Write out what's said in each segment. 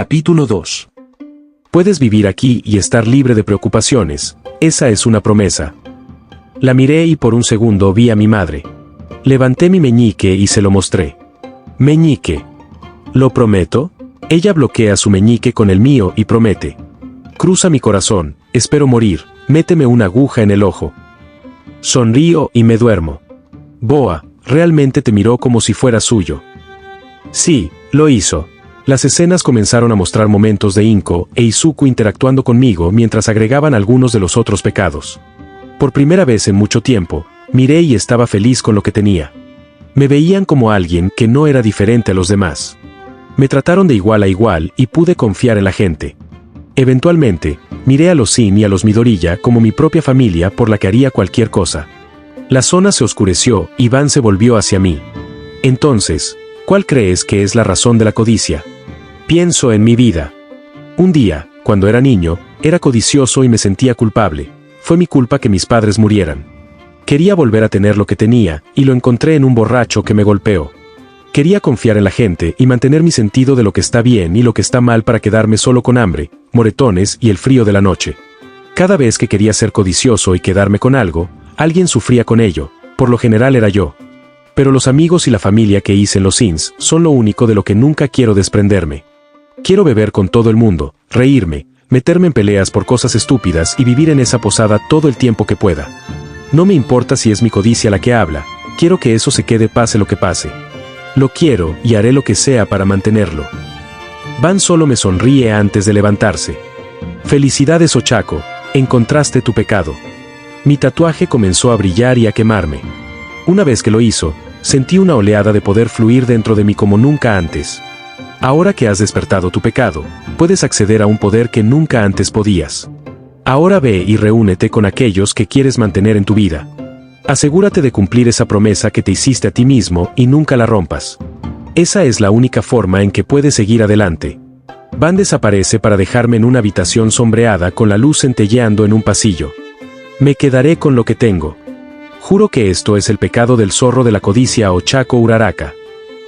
Capítulo 2. Puedes vivir aquí y estar libre de preocupaciones, esa es una promesa. La miré y por un segundo vi a mi madre. Levanté mi meñique y se lo mostré. Meñique. ¿Lo prometo? Ella bloquea su meñique con el mío y promete. Cruza mi corazón, espero morir, méteme una aguja en el ojo. Sonrío y me duermo. Boa, realmente te miró como si fuera suyo. Sí, lo hizo. Las escenas comenzaron a mostrar momentos de Inko e Izuku interactuando conmigo mientras agregaban algunos de los otros pecados. Por primera vez en mucho tiempo, miré y estaba feliz con lo que tenía. Me veían como alguien que no era diferente a los demás. Me trataron de igual a igual y pude confiar en la gente. Eventualmente, miré a los Shin y a los Midoriya como mi propia familia por la que haría cualquier cosa. La zona se oscureció y Van se volvió hacia mí. Entonces, ¿cuál crees que es la razón de la codicia? Pienso en mi vida. Un día, cuando era niño, era codicioso y me sentía culpable. Fue mi culpa que mis padres murieran. Quería volver a tener lo que tenía, y lo encontré en un borracho que me golpeó. Quería confiar en la gente y mantener mi sentido de lo que está bien y lo que está mal para quedarme solo con hambre, moretones y el frío de la noche. Cada vez que quería ser codicioso y quedarme con algo, alguien sufría con ello, por lo general era yo. Pero los amigos y la familia que hice en los Shins son lo único de lo que nunca quiero desprenderme. Quiero beber con todo el mundo, reírme, meterme en peleas por cosas estúpidas y vivir en esa posada todo el tiempo que pueda. No me importa si es mi codicia la que habla, quiero que eso se quede pase lo que pase. Lo quiero y haré lo que sea para mantenerlo. Van solo me sonríe antes de levantarse. Felicidades Ochako, encontraste tu pecado. Mi tatuaje comenzó a brillar y a quemarme. Una vez que lo hizo, sentí una oleada de poder fluir dentro de mí como nunca antes. Ahora que has despertado tu pecado, puedes acceder a un poder que nunca antes podías. Ahora ve y reúnete con aquellos que quieres mantener en tu vida. Asegúrate de cumplir esa promesa que te hiciste a ti mismo y nunca la rompas. Esa es la única forma en que puedes seguir adelante. Van desaparece para dejarme en una habitación sombreada con la luz centelleando en un pasillo. Me quedaré con lo que tengo. Juro que esto es el pecado del zorro de la codicia Ochako Uraraka.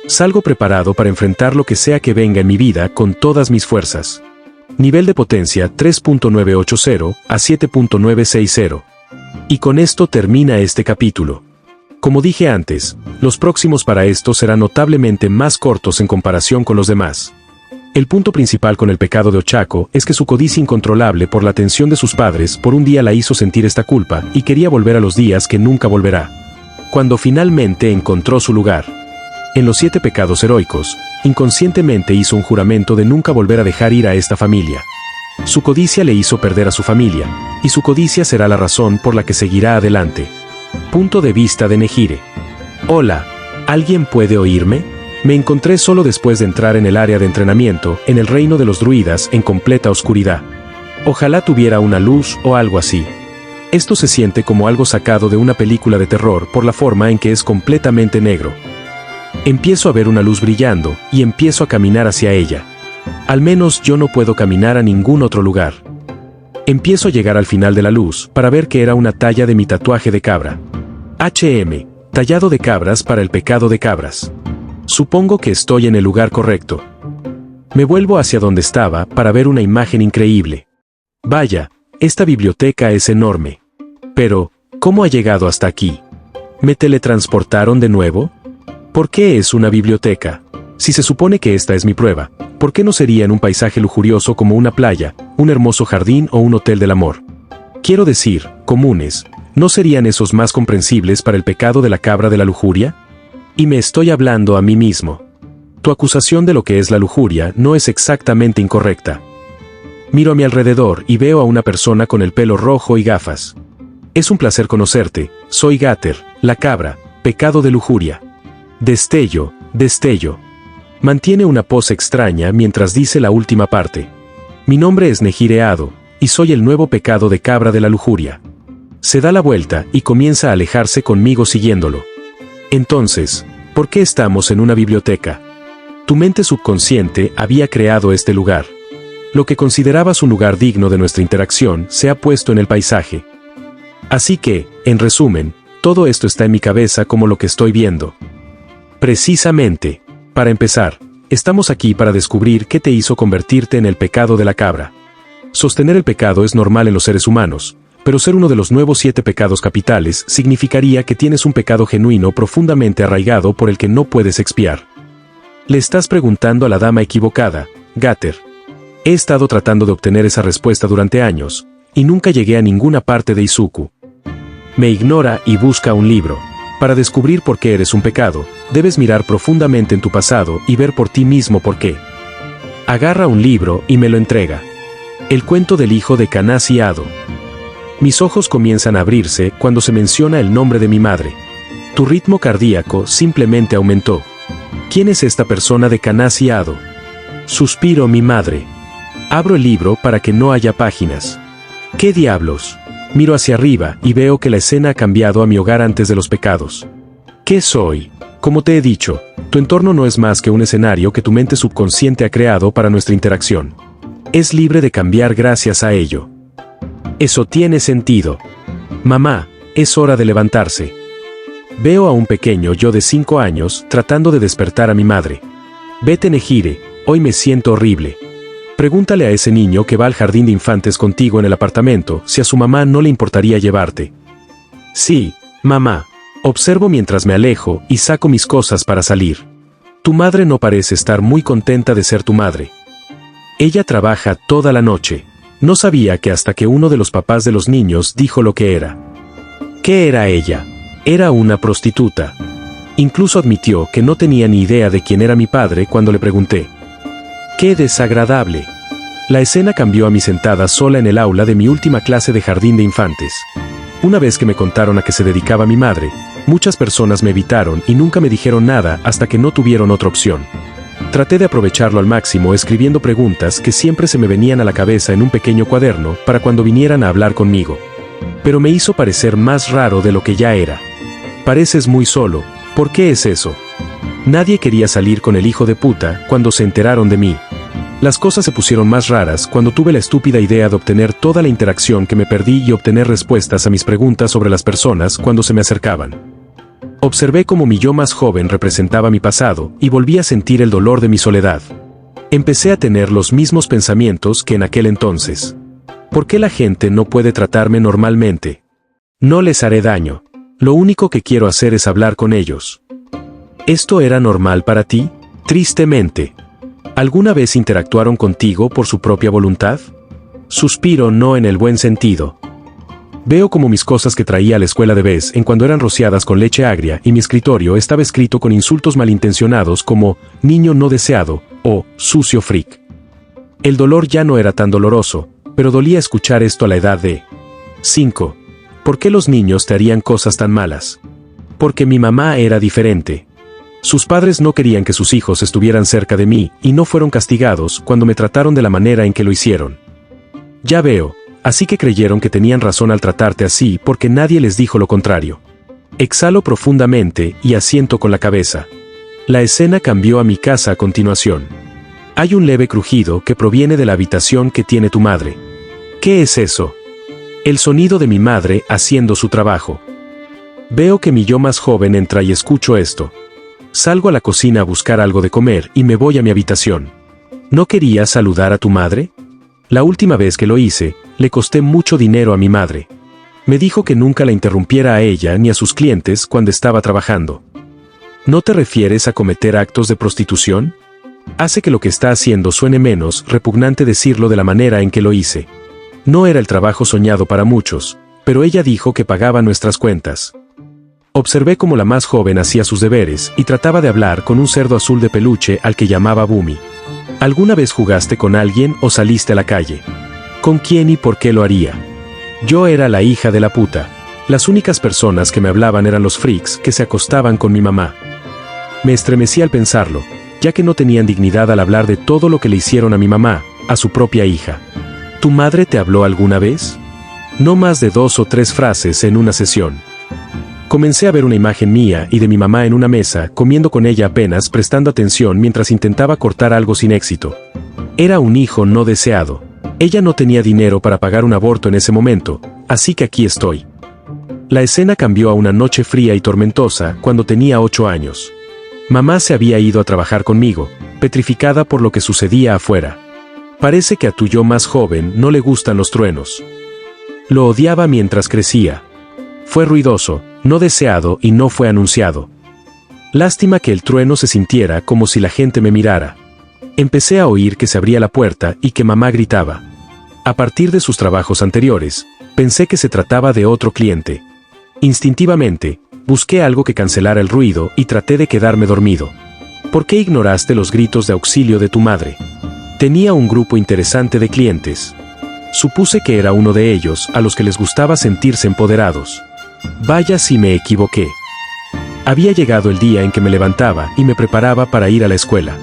Salgo preparado para enfrentar lo que sea que venga en mi vida con todas mis fuerzas. Nivel de potencia 3.980 a 7.960. Y con esto termina este capítulo. Como dije antes, los próximos para esto serán notablemente más cortos en comparación con los demás. El punto principal con el pecado de Ochako es que su codicia incontrolable por la atención de sus padres por un día la hizo sentir esta culpa y quería volver a los días que nunca volverá. Cuando finalmente encontró su lugar. En los 7 pecados heroicos, inconscientemente hizo un juramento de nunca volver a dejar ir a esta familia. Su codicia le hizo perder a su familia, y su codicia será la razón por la que seguirá adelante. Punto de vista de Nehire. Hola, ¿alguien puede oírme? Me encontré solo después de entrar en el área de entrenamiento, en el reino de los druidas en completa oscuridad. Ojalá tuviera una luz o algo así. Esto se siente como algo sacado de una película de terror por la forma en que es completamente negro. Empiezo a ver una luz brillando, y empiezo a caminar hacia ella. Al menos yo no puedo caminar a ningún otro lugar. Empiezo a llegar al final de la luz para ver que era una talla de mi tatuaje de cabra. HM, tallado de cabras para el pecado de cabras. Supongo que estoy en el lugar correcto. Me vuelvo hacia donde estaba para ver una imagen increíble. Vaya, esta biblioteca es enorme. Pero, ¿cómo ha llegado hasta aquí? ¿Me teletransportaron de nuevo? ¿Por qué es una biblioteca? Si se supone que esta es mi prueba, ¿por qué no sería en un paisaje lujurioso como una playa, un hermoso jardín o un hotel del amor? Quiero decir, comunes, ¿no serían esos más comprensibles para el pecado de la cabra de la lujuria? Y me estoy hablando a mí mismo. Tu acusación de lo que es la lujuria no es exactamente incorrecta. Miro a mi alrededor y veo a una persona con el pelo rojo y gafas. Es un placer conocerte, soy Gatter, la cabra, pecado de lujuria. Destello, destello. Mantiene una pose extraña mientras dice la última parte. Mi nombre es Nehire Ado, y soy el nuevo pecado de cabra de la lujuria. Se da la vuelta y comienza a alejarse conmigo siguiéndolo. Entonces, ¿por qué estamos en una biblioteca? Tu mente subconsciente había creado este lugar. Lo que considerabas un lugar digno de nuestra interacción se ha puesto en el paisaje. Así que, en resumen, todo esto está en mi cabeza como lo que estoy viendo. Precisamente. Para empezar, Estamos aquí para descubrir qué te hizo convertirte en el pecado de la cabra. Sostener el pecado es normal en los seres humanos, pero ser uno de los nuevos 7 pecados capitales significaría que tienes un pecado genuino profundamente arraigado por el que no puedes expiar. Le estás preguntando a la dama equivocada, Gatter. He estado tratando de obtener esa respuesta durante años, y nunca llegué a ninguna parte de Izuku. Me ignora y busca un libro. Para descubrir por qué eres un pecado, debes mirar profundamente en tu pasado y ver por ti mismo por qué. Agarra un libro y me lo entrega. El cuento del hijo de Kanasi Ado. Mis ojos comienzan a abrirse cuando se menciona el nombre de mi madre. Tu ritmo cardíaco simplemente aumentó. ¿Quién es esta persona de Kanasi Ado? Suspiro mi madre. Abro el libro para que no haya páginas. ¿Qué diablos? Miro hacia arriba y veo que la escena ha cambiado a mi hogar antes de los pecados. ¿Qué soy? Como te he dicho, tu entorno no es más que un escenario que tu mente subconsciente ha creado para nuestra interacción. Es libre de cambiar gracias a ello. Eso tiene sentido. Mamá, es hora de levantarse. Veo a un pequeño yo de 5 años tratando de despertar a mi madre. Vete, Nejire, hoy me siento horrible. Pregúntale a ese niño que va al jardín de infantes contigo en el apartamento si a su mamá no le importaría llevarte. Sí, mamá. Observo mientras me alejo y saco mis cosas para salir. Tu madre no parece estar muy contenta de ser tu madre. Ella trabaja toda la noche. No sabía que hasta que uno de los papás de los niños dijo lo que era. ¿Qué era ella? Era una prostituta. Incluso admitió que no tenía ni idea de quién era mi padre cuando le pregunté. ¡Qué desagradable! La escena cambió a mi sentada sola en el aula de mi última clase de jardín de infantes. Una vez que me contaron a qué se dedicaba mi madre, muchas personas me evitaron y nunca me dijeron nada hasta que no tuvieron otra opción. Traté de aprovecharlo al máximo escribiendo preguntas que siempre se me venían a la cabeza en un pequeño cuaderno para cuando vinieran a hablar conmigo. Pero me hizo parecer más raro de lo que ya era. Pareces muy solo. ¿Por qué es eso? Nadie quería salir con el hijo de puta cuando se enteraron de mí. Las cosas se pusieron más raras cuando tuve la estúpida idea de obtener toda la interacción que me perdí y obtener respuestas a mis preguntas sobre las personas cuando se me acercaban. Observé cómo mi yo más joven representaba mi pasado y volví a sentir el dolor de mi soledad. Empecé a tener los mismos pensamientos que en aquel entonces. ¿Por qué la gente no puede tratarme normalmente? No les haré daño. Lo único que quiero hacer es hablar con ellos. ¿Esto era normal para ti? Tristemente. ¿Alguna vez interactuaron contigo por su propia voluntad? Suspiro no en el buen sentido. Veo como mis cosas que traía a la escuela de vez en cuando eran rociadas con leche agria y mi escritorio estaba escrito con insultos malintencionados como niño no deseado o sucio freak. El dolor ya no era tan doloroso, pero dolía escuchar esto a la edad de 5. ¿Por qué los niños te harían cosas tan malas? Porque mi mamá era diferente. Sus padres no querían que sus hijos estuvieran cerca de mí y no fueron castigados cuando me trataron de la manera en que lo hicieron. Ya veo, así que creyeron que tenían razón al tratarte así porque nadie les dijo lo contrario. Exhalo profundamente y asiento con la cabeza. La escena cambió a mi casa a continuación. Hay un leve crujido que proviene de la habitación que tiene tu madre. ¿Qué es eso? El sonido de mi madre haciendo su trabajo. Veo que mi yo más joven entra y escucho esto. Salgo a la cocina a buscar algo de comer y me voy a mi habitación. ¿No querías saludar a tu madre? La última vez que lo hice, le costé mucho dinero a mi madre. Me dijo que nunca la interrumpiera a ella ni a sus clientes cuando estaba trabajando. ¿No te refieres a cometer actos de prostitución? Hace que lo que está haciendo suene menos repugnante decirlo de la manera en que lo hice. No era el trabajo soñado para muchos, pero ella dijo que pagaba nuestras cuentas. Observé cómo la más joven hacía sus deberes y trataba de hablar con un cerdo azul de peluche al que llamaba Bumi. ¿Alguna vez jugaste con alguien o saliste a la calle? ¿Con quién y por qué lo haría? Yo era la hija de la puta. Las únicas personas que me hablaban eran los freaks que se acostaban con mi mamá. Me estremecí al pensarlo, ya que no tenían dignidad al hablar de todo lo que le hicieron a mi mamá, a su propia hija. ¿Tu madre te habló alguna vez? No más de 2 o 3 frases en una sesión. Comencé a ver una imagen mía y de mi mamá en una mesa, comiendo con ella apenas prestando atención mientras intentaba cortar algo sin éxito. Era un hijo no deseado. Ella no tenía dinero para pagar un aborto en ese momento, así que aquí estoy. La escena cambió a una noche fría y tormentosa cuando tenía 8 años. Mamá se había ido a trabajar conmigo, petrificada por lo que sucedía afuera. Parece que a tu yo más joven no le gustan los truenos. Lo odiaba mientras crecía. Fue ruidoso, no deseado y no fue anunciado. Lástima que el trueno se sintiera como si la gente me mirara. Empecé a oír que se abría la puerta y que mamá gritaba. A partir de sus trabajos anteriores, pensé que se trataba de otro cliente. Instintivamente, busqué algo que cancelara el ruido y traté de quedarme dormido. ¿Por qué ignoraste los gritos de auxilio de tu madre? Tenía un grupo interesante de clientes. Supuse que era uno de ellos a los que les gustaba sentirse empoderados. Vaya si me equivoqué. Había llegado el día en que me levantaba y me preparaba para ir a la escuela.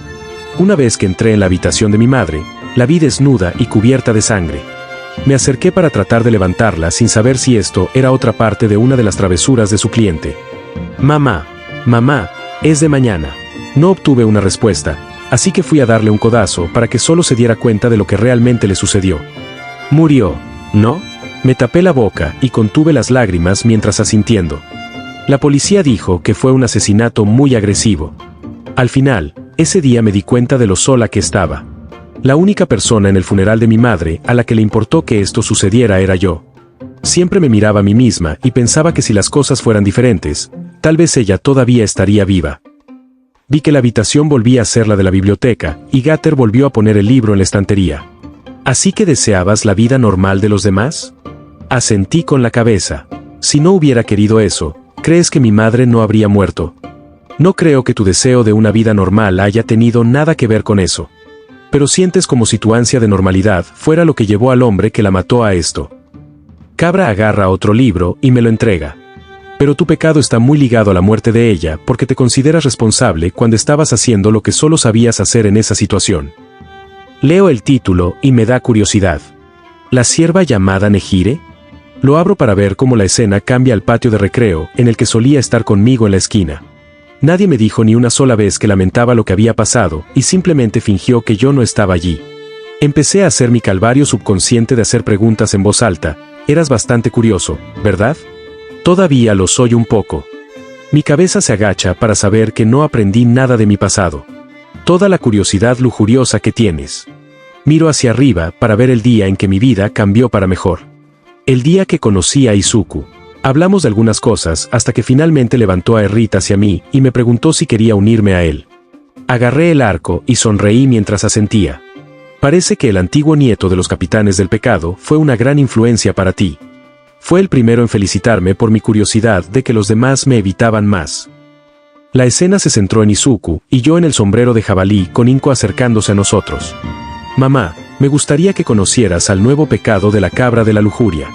Una vez que entré en la habitación de mi madre, la vi desnuda y cubierta de sangre. Me acerqué para tratar de levantarla sin saber si esto era otra parte de una de las travesuras de su cliente. Mamá, es de mañana. No obtuve una respuesta, así que fui a darle un codazo para que solo se diera cuenta de lo que realmente le sucedió. Murió, ¿no? Me tapé la boca y contuve las lágrimas mientras asintiendo. La policía dijo que fue un asesinato muy agresivo. Al final, ese día me di cuenta de lo sola que estaba. La única persona en el funeral de mi madre a la que le importó que esto sucediera era yo. Siempre me miraba a mí misma y pensaba que si las cosas fueran diferentes, tal vez ella todavía estaría viva. Vi que la habitación volvía a ser la de la biblioteca, y Gatter volvió a poner el libro en la estantería. ¿Así que deseabas la vida normal de los demás? Asentí con la cabeza. Si no hubiera querido eso, ¿crees que mi madre no habría muerto? No creo que tu deseo de una vida normal haya tenido nada que ver con eso. Pero sientes como si tu ansia de normalidad fuera lo que llevó al hombre que la mató a esto. Cabra agarra otro libro y me lo entrega. Pero tu pecado está muy ligado a la muerte de ella porque te consideras responsable cuando estabas haciendo lo que solo sabías hacer en esa situación. Leo el título y me da curiosidad. ¿La sierva llamada Nehire? Lo abro para ver cómo la escena cambia al patio de recreo en el que solía estar conmigo en la esquina. Nadie me dijo ni una sola vez que lamentaba lo que había pasado y simplemente fingió que yo no estaba allí. Empecé a hacer mi calvario subconsciente de hacer preguntas en voz alta. Eras bastante curioso, ¿verdad? Todavía lo soy un poco. Mi cabeza se agacha para saber que no aprendí nada de mi pasado. Toda la curiosidad lujuriosa que tienes. Miro hacia arriba para ver el día en que mi vida cambió para mejor. El día que conocí a Izuku. Hablamos de algunas cosas hasta que finalmente levantó a Errit hacia mí y me preguntó si quería unirme a él. Agarré el arco y sonreí mientras asentía. Parece que el antiguo nieto de los capitanes del pecado fue una gran influencia para ti. Fue el primero en felicitarme por mi curiosidad de que los demás me evitaban más. La escena se centró en Izuku y yo en el sombrero de jabalí con Inko acercándose a nosotros. Mamá, me gustaría que conocieras al nuevo pecado de la cabra de la lujuria.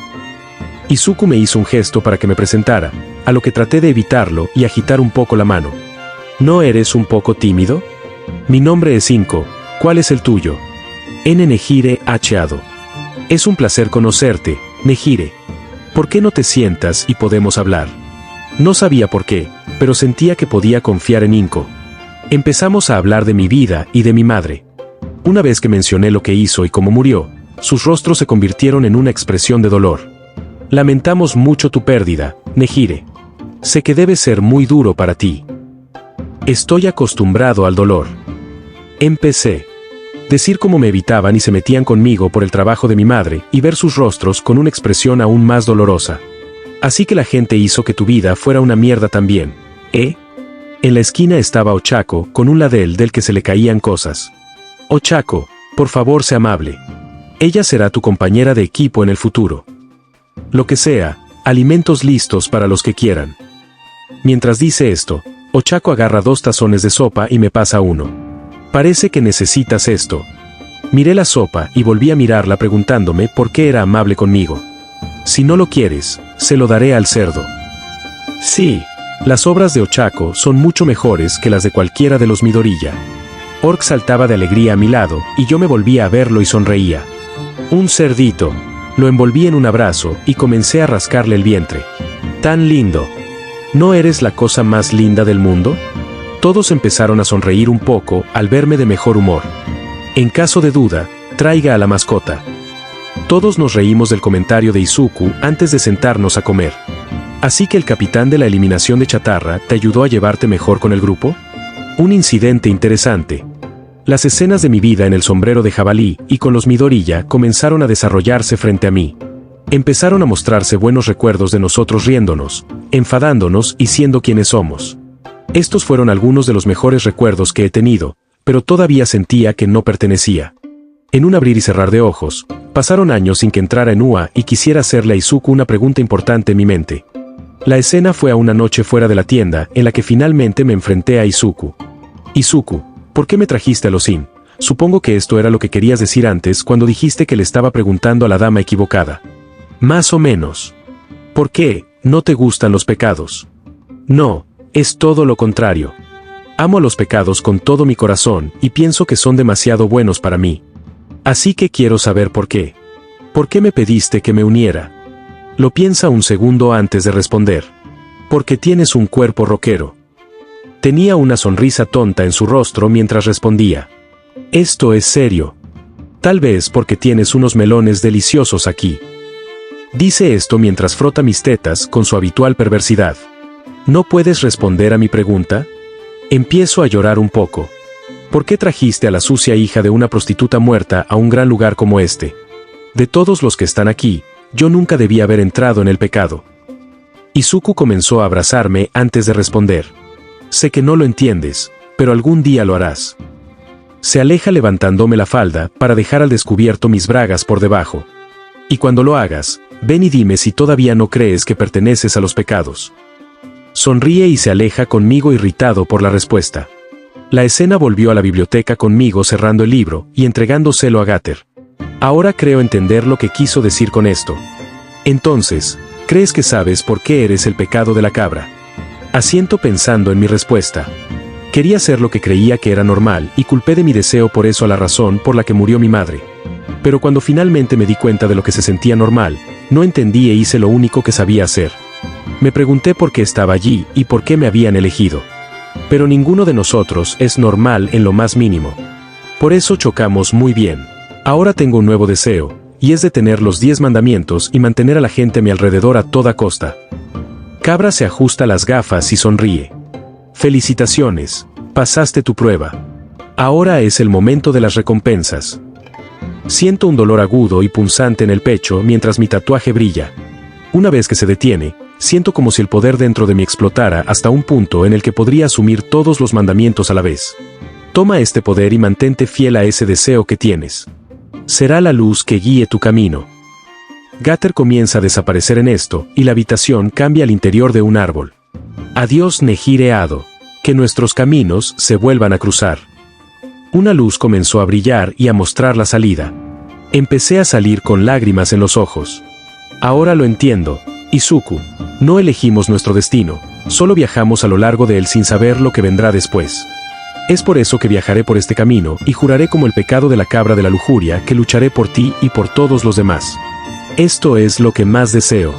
Izuku me hizo un gesto para que me presentara, a lo que traté de evitarlo y agitar un poco la mano. ¿No eres un poco tímido? Mi nombre es Inko, ¿cuál es el tuyo? Nehire Hado. Es un placer conocerte, Nehire. ¿Por qué no te sientas y podemos hablar? No sabía por qué, pero sentía que podía confiar en Inko. Empezamos a hablar de mi vida y de mi madre. Una vez que mencioné lo que hizo y cómo murió, sus rostros se convirtieron en una expresión de dolor. Lamentamos mucho tu pérdida, Nehire. Sé que debe ser muy duro para ti. Estoy acostumbrado al dolor. Empecé. Decir cómo me evitaban y se metían conmigo por el trabajo de mi madre y ver sus rostros con una expresión aún más dolorosa. Así que la gente hizo que tu vida fuera una mierda también, ¿eh? En la esquina estaba Ochako con un ladel del que se le caían cosas. Ochako, por favor sé amable. Ella será tu compañera de equipo en el futuro. Lo que sea, alimentos listos para los que quieran. Mientras dice esto, Ochako agarra 2 tazones de sopa y me pasa uno. Parece que necesitas esto. Miré la sopa y volví a mirarla preguntándome por qué era amable conmigo. Si no lo quieres, se lo daré al cerdo. Sí, las obras de Ochako son mucho mejores que las de cualquiera de los Midoriya. Orc saltaba de alegría a mi lado y yo me volvía a verlo y sonreía. Un cerdito. Lo envolví en un abrazo y comencé a rascarle el vientre. Tan lindo. ¿No eres la cosa más linda del mundo? Todos empezaron a sonreír un poco al verme de mejor humor. En caso de duda, traiga a la mascota. Todos nos reímos del comentario de Izuku antes de sentarnos a comer. ¿Así que el capitán de la eliminación de chatarra te ayudó a llevarte mejor con el grupo? Un incidente interesante. Las escenas de mi vida en el sombrero de jabalí y con los Midoriya comenzaron a desarrollarse frente a mí. Empezaron a mostrarse buenos recuerdos de nosotros riéndonos, enfadándonos y siendo quienes somos. Estos fueron algunos de los mejores recuerdos que he tenido, pero todavía sentía que no pertenecía. En un abrir y cerrar de ojos, pasaron años sin que entrara en UA y quisiera hacerle a Izuku una pregunta importante en mi mente. La escena fue a una noche fuera de la tienda en la que finalmente me enfrenté a Izuku. Izuku, ¿por qué me trajiste a Loshin? Supongo que esto era lo que querías decir antes cuando dijiste que le estaba preguntando a la dama equivocada. Más o menos. ¿Por qué? ¿No te gustan los pecados? No, es todo lo contrario. Amo los pecados con todo mi corazón y pienso que son demasiado buenos para mí. Así que quiero saber por qué. ¿Por qué me pediste que me uniera? Lo piensa un segundo antes de responder. Porque tienes un cuerpo rockero. Tenía una sonrisa tonta en su rostro mientras respondía. Esto es serio. Tal vez porque tienes unos melones deliciosos aquí. Dice esto mientras frota mis tetas con su habitual perversidad. ¿No puedes responder a mi pregunta? Empiezo a llorar un poco. ¿Por qué trajiste a la sucia hija de una prostituta muerta a un gran lugar como este? De todos los que están aquí, yo nunca debía haber entrado en el pecado. Izuku comenzó a abrazarme antes de responder. Sé que no lo entiendes, pero algún día lo harás. Se aleja levantándome la falda para dejar al descubierto mis bragas por debajo. Y cuando lo hagas, ven y dime si todavía no crees que perteneces a los pecados. Sonríe y se aleja conmigo irritado por la respuesta. La escena volvió a la biblioteca conmigo cerrando el libro y entregándoselo a Gatter. Ahora creo entender lo que quiso decir con esto. Entonces, ¿crees que sabes por qué eres el pecado de la cabra? Asiento pensando en mi respuesta. Quería hacer lo que creía que era normal y culpé de mi deseo por eso a la razón por la que murió mi madre. Pero cuando finalmente me di cuenta de lo que se sentía normal, no entendí e hice lo único que sabía hacer. Me pregunté por qué estaba allí y por qué me habían elegido. Pero ninguno de nosotros es normal en lo más mínimo. Por eso chocamos muy bien. Ahora tengo un nuevo deseo, y es de tener los 10 mandamientos y mantener a la gente a mi alrededor a toda costa. Cabra se ajusta las gafas y sonríe. Felicitaciones, pasaste tu prueba. Ahora es el momento de las recompensas. Siento un dolor agudo y punzante en el pecho mientras mi tatuaje brilla. Una vez que se detiene, siento como si el poder dentro de mí explotara hasta un punto en el que podría asumir todos los mandamientos a la vez. Toma este poder y mantente fiel a ese deseo que tienes. Será la luz que guíe tu camino. Gatter comienza a desaparecer en esto, y la habitación cambia al interior de un árbol. Adiós Nehire Ado. Que nuestros caminos se vuelvan a cruzar. Una luz comenzó a brillar y a mostrar la salida. Empecé a salir con lágrimas en los ojos. Ahora lo entiendo, Izuku. No elegimos nuestro destino, solo viajamos a lo largo de él sin saber lo que vendrá después. Es por eso que viajaré por este camino y juraré como el pecado de la cabra de la lujuria que lucharé por ti y por todos los demás. Esto es lo que más deseo.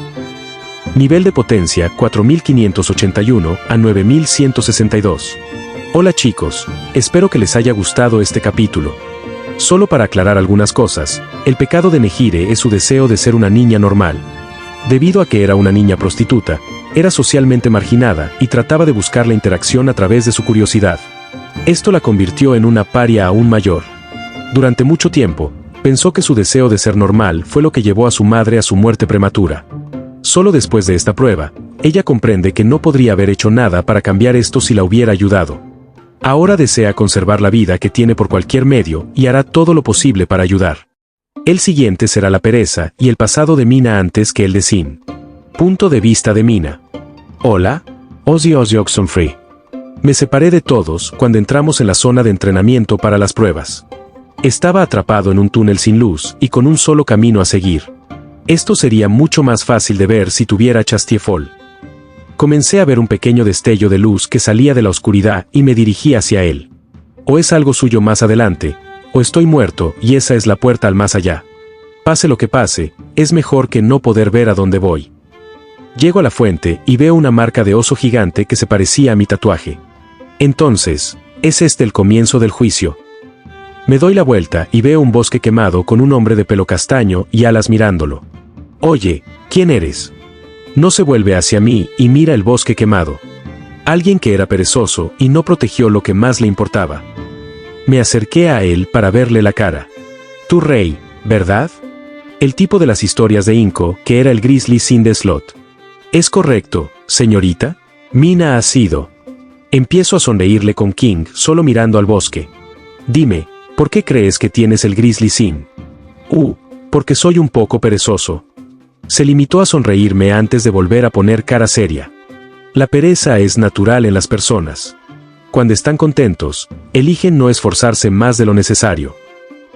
Nivel de potencia 4581 a 9162. Hola chicos, espero que les haya gustado este capítulo. Solo para aclarar algunas cosas, el pecado de Nehire es su deseo de ser una niña normal. Debido a que era una niña prostituta, era socialmente marginada y trataba de buscar la interacción a través de su curiosidad. Esto la convirtió en una paria aún mayor. Durante mucho tiempo, pensó que su deseo de ser normal fue lo que llevó a su madre a su muerte prematura. Solo después de esta prueba, ella comprende que no podría haber hecho nada para cambiar esto si la hubiera ayudado. Ahora desea conservar la vida que tiene por cualquier medio y hará todo lo posible para ayudar. El siguiente será la pereza y el pasado de Mina antes que el de Sin. Punto de vista de Mina. Hola, Ozzy Oxenfree. Me separé de todos cuando entramos en la zona de entrenamiento para las pruebas. Estaba atrapado en un túnel sin luz y con un solo camino a seguir. Esto sería mucho más fácil de ver si tuviera Chastiefol. Comencé a ver un pequeño destello de luz que salía de la oscuridad y me dirigí hacia él. O es algo suyo más adelante, o estoy muerto y esa es la puerta al más allá. Pase lo que pase, es mejor que no poder ver a dónde voy. Llego a la fuente y veo una marca de oso gigante que se parecía a mi tatuaje. Entonces, ¿es este el comienzo del juicio? Me doy la vuelta y veo un bosque quemado con un hombre de pelo castaño y alas mirándolo. Oye, ¿quién eres? No se vuelve hacia mí y mira el bosque quemado. Alguien que era perezoso y no protegió lo que más le importaba. Me acerqué a él para verle la cara. Tu rey, ¿verdad? El tipo de las historias de Inco, que era el Grizzly Sin the Slot. ¿Es correcto, señorita? Mina ha sido. Empiezo a sonreírle con King, solo mirando al bosque. Dime, ¿por qué crees que tienes el Grizzly Sin? Porque soy un poco perezoso. Se limitó a sonreírme antes de volver a poner cara seria. La pereza es natural en las personas. Cuando están contentos, eligen no esforzarse más de lo necesario.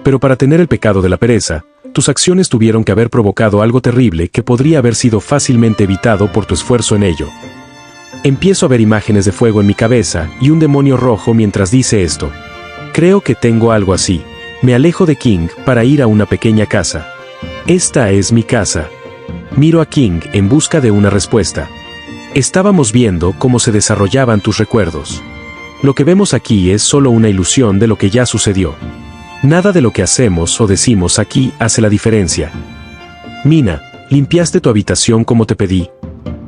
Pero para tener el pecado de la pereza, tus acciones tuvieron que haber provocado algo terrible que podría haber sido fácilmente evitado por tu esfuerzo en ello. Empiezo a ver imágenes de fuego en mi cabeza y un demonio rojo mientras dice esto. Creo que tengo algo así. Me alejo de King para ir a una pequeña casa. Esta es mi casa. Miro a King en busca de una respuesta. Estábamos viendo cómo se desarrollaban tus recuerdos. Lo que vemos aquí es solo una ilusión de lo que ya sucedió. Nada de lo que hacemos o decimos aquí hace la diferencia. Mina, ¿limpiaste tu habitación como te pedí?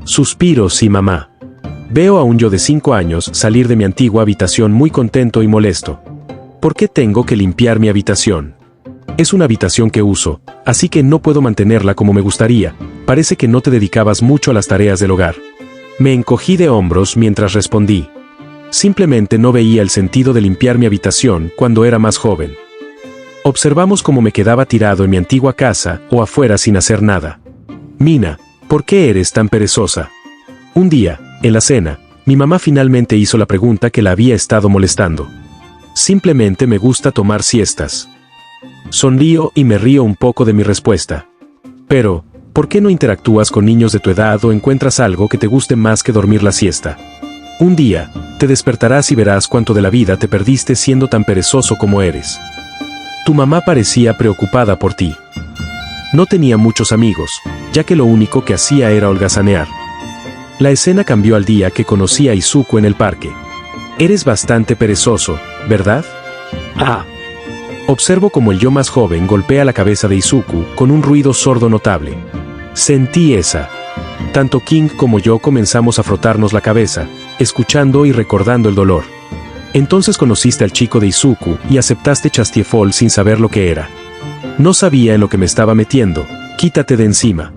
Suspiro, sí, mamá. Veo a un yo de 5 años salir de mi antigua habitación muy contento y molesto. ¿Por qué tengo que limpiar mi habitación? Es una habitación que uso, así que no puedo mantenerla como me gustaría. Parece que no te dedicabas mucho a las tareas del hogar. Me encogí de hombros mientras respondí. Simplemente no veía el sentido de limpiar mi habitación cuando era más joven. Observamos cómo me quedaba tirado en mi antigua casa o afuera sin hacer nada. Mina, ¿por qué eres tan perezosa? Un día, en la cena, mi mamá finalmente hizo la pregunta que la había estado molestando. Simplemente me gusta tomar siestas. Sonrío y me río un poco de mi respuesta. Pero, ¿por qué no interactúas con niños de tu edad o encuentras algo que te guste más que dormir la siesta? Un día, te despertarás y verás cuánto de la vida te perdiste siendo tan perezoso como eres. Tu mamá parecía preocupada por ti. No tenía muchos amigos, ya que lo único que hacía era holgazanear. La escena cambió al día que conocí a Izuku en el parque. Eres bastante perezoso, ¿verdad? Observo como el yo más joven golpea la cabeza de Izuku con un ruido sordo notable. Sentí esa. Tanto King como yo comenzamos a frotarnos la cabeza, escuchando y recordando el dolor. Entonces conociste al chico de Izuku y aceptaste Chastiefol sin saber lo que era. No sabía en lo que me estaba metiendo, quítate de encima.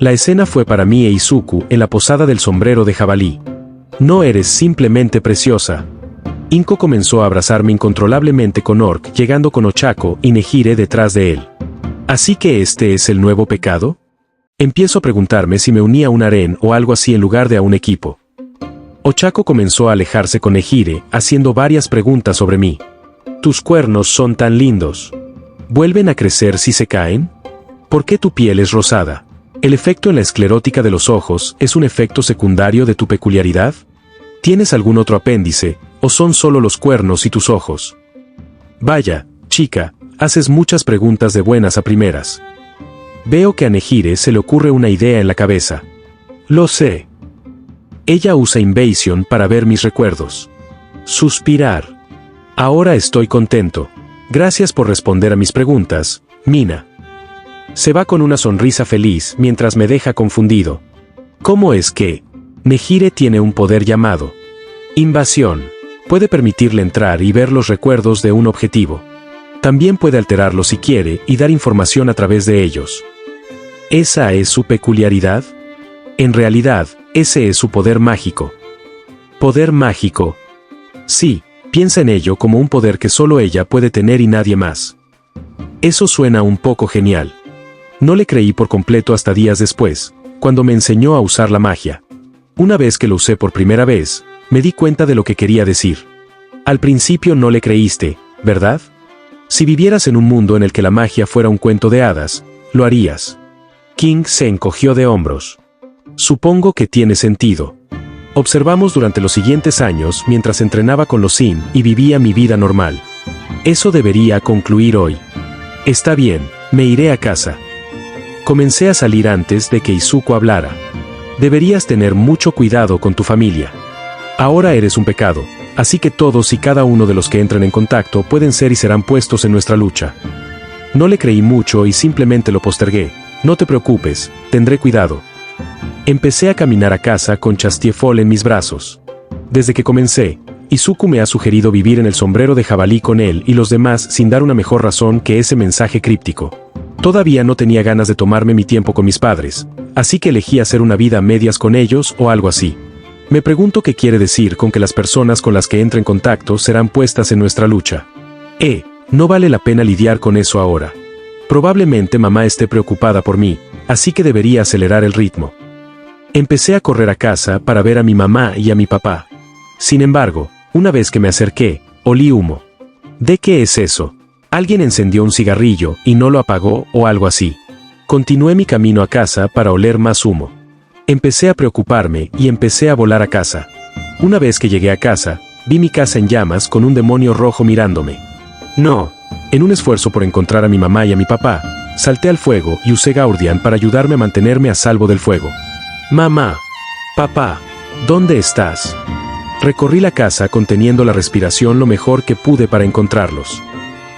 La escena fue para mí e Izuku en la posada del sombrero de jabalí. No eres simplemente preciosa. Inko comenzó a abrazarme incontrolablemente con Orc, llegando con Ochako y Nehire detrás de él. ¿Así que este es el nuevo pecado? Empiezo a preguntarme si me unía a un harén o algo así en lugar de a un equipo. Ochako comenzó a alejarse con Nehire, haciendo varias preguntas sobre mí. Tus cuernos son tan lindos. ¿Vuelven a crecer si se caen? ¿Por qué tu piel es rosada? ¿El efecto en la esclerótica de los ojos es un efecto secundario de tu peculiaridad? ¿Tienes algún otro apéndice, o son solo los cuernos y tus ojos? Vaya, chica, haces muchas preguntas de buenas a primeras. Veo que a Nehire se le ocurre una idea en la cabeza. Lo sé. Ella usa Invasion para ver mis recuerdos. Suspirar. Ahora estoy contento. Gracias por responder a mis preguntas, Mina. Se va con una sonrisa feliz mientras me deja confundido. ¿Cómo es que? Nehire tiene un poder llamado Invasión. Puede permitirle entrar y ver los recuerdos de un objetivo. También puede alterarlos si quiere y dar información a través de ellos. ¿Esa es su peculiaridad? En realidad, ese es su poder mágico. ¿Poder mágico? Sí, piensa en ello como un poder que solo ella puede tener y nadie más. Eso suena un poco genial. No le creí por completo hasta días después, cuando me enseñó a usar la magia. Una vez que lo usé por primera vez, me di cuenta de lo que quería decir. Al principio no le creíste, ¿verdad? Si vivieras en un mundo en el que la magia fuera un cuento de hadas, lo harías. King se encogió de hombros. Supongo que tiene sentido. Observamos durante los siguientes años mientras entrenaba con los Sin y vivía mi vida normal. Eso debería concluir hoy. Está bien, me iré a casa. Comencé a salir antes de que Izuku hablara. Deberías tener mucho cuidado con tu familia. Ahora eres un pecado, así que todos y cada uno de los que entren en contacto pueden ser y serán puestos en nuestra lucha. No le creí mucho y simplemente lo postergué. No te preocupes, tendré cuidado. Empecé a caminar a casa con Chastiefol en mis brazos. Desde que comencé, Izuku me ha sugerido vivir en el sombrero de jabalí con él y los demás sin dar una mejor razón que ese mensaje críptico. Todavía no tenía ganas de tomarme mi tiempo con mis padres, así que elegí hacer una vida a medias con ellos o algo así. Me pregunto qué quiere decir con que las personas con las que entre en contacto serán puestas en nuestra lucha. No vale la pena lidiar con eso ahora. Probablemente mamá esté preocupada por mí, así que debería acelerar el ritmo. Empecé a correr a casa para ver a mi mamá y a mi papá. Sin embargo, una vez que me acerqué, olí humo. ¿De qué es eso? Alguien encendió un cigarrillo y no lo apagó o algo así. Continué mi camino a casa para oler más humo. Empecé a preocuparme y empecé a volar a casa. Una vez que llegué a casa, vi mi casa en llamas con un demonio rojo mirándome. No. En un esfuerzo por encontrar a mi mamá y a mi papá, salté al fuego y usé Gaurdian para ayudarme a mantenerme a salvo del fuego. Mamá. Papá. ¿Dónde estás? Recorrí la casa conteniendo la respiración lo mejor que pude para encontrarlos.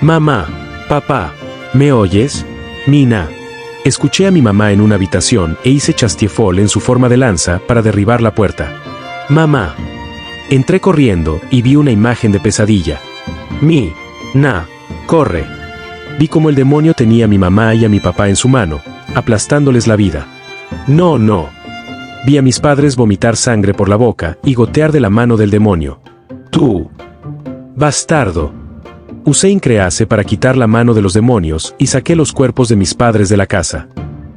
Mamá. Papá. ¿Me oyes? Mina. Escuché a mi mamá en una habitación e hice chastiefol en su forma de lanza para derribar la puerta. Mamá. Entré corriendo y vi una imagen de pesadilla. Corre. Vi como el demonio tenía a mi mamá y a mi papá en su mano, aplastándoles la vida. No. Vi a mis padres vomitar sangre por la boca y gotear de la mano del demonio. Tú. Bastardo. Usé Increase para quitar la mano de los demonios y saqué los cuerpos de mis padres de la casa.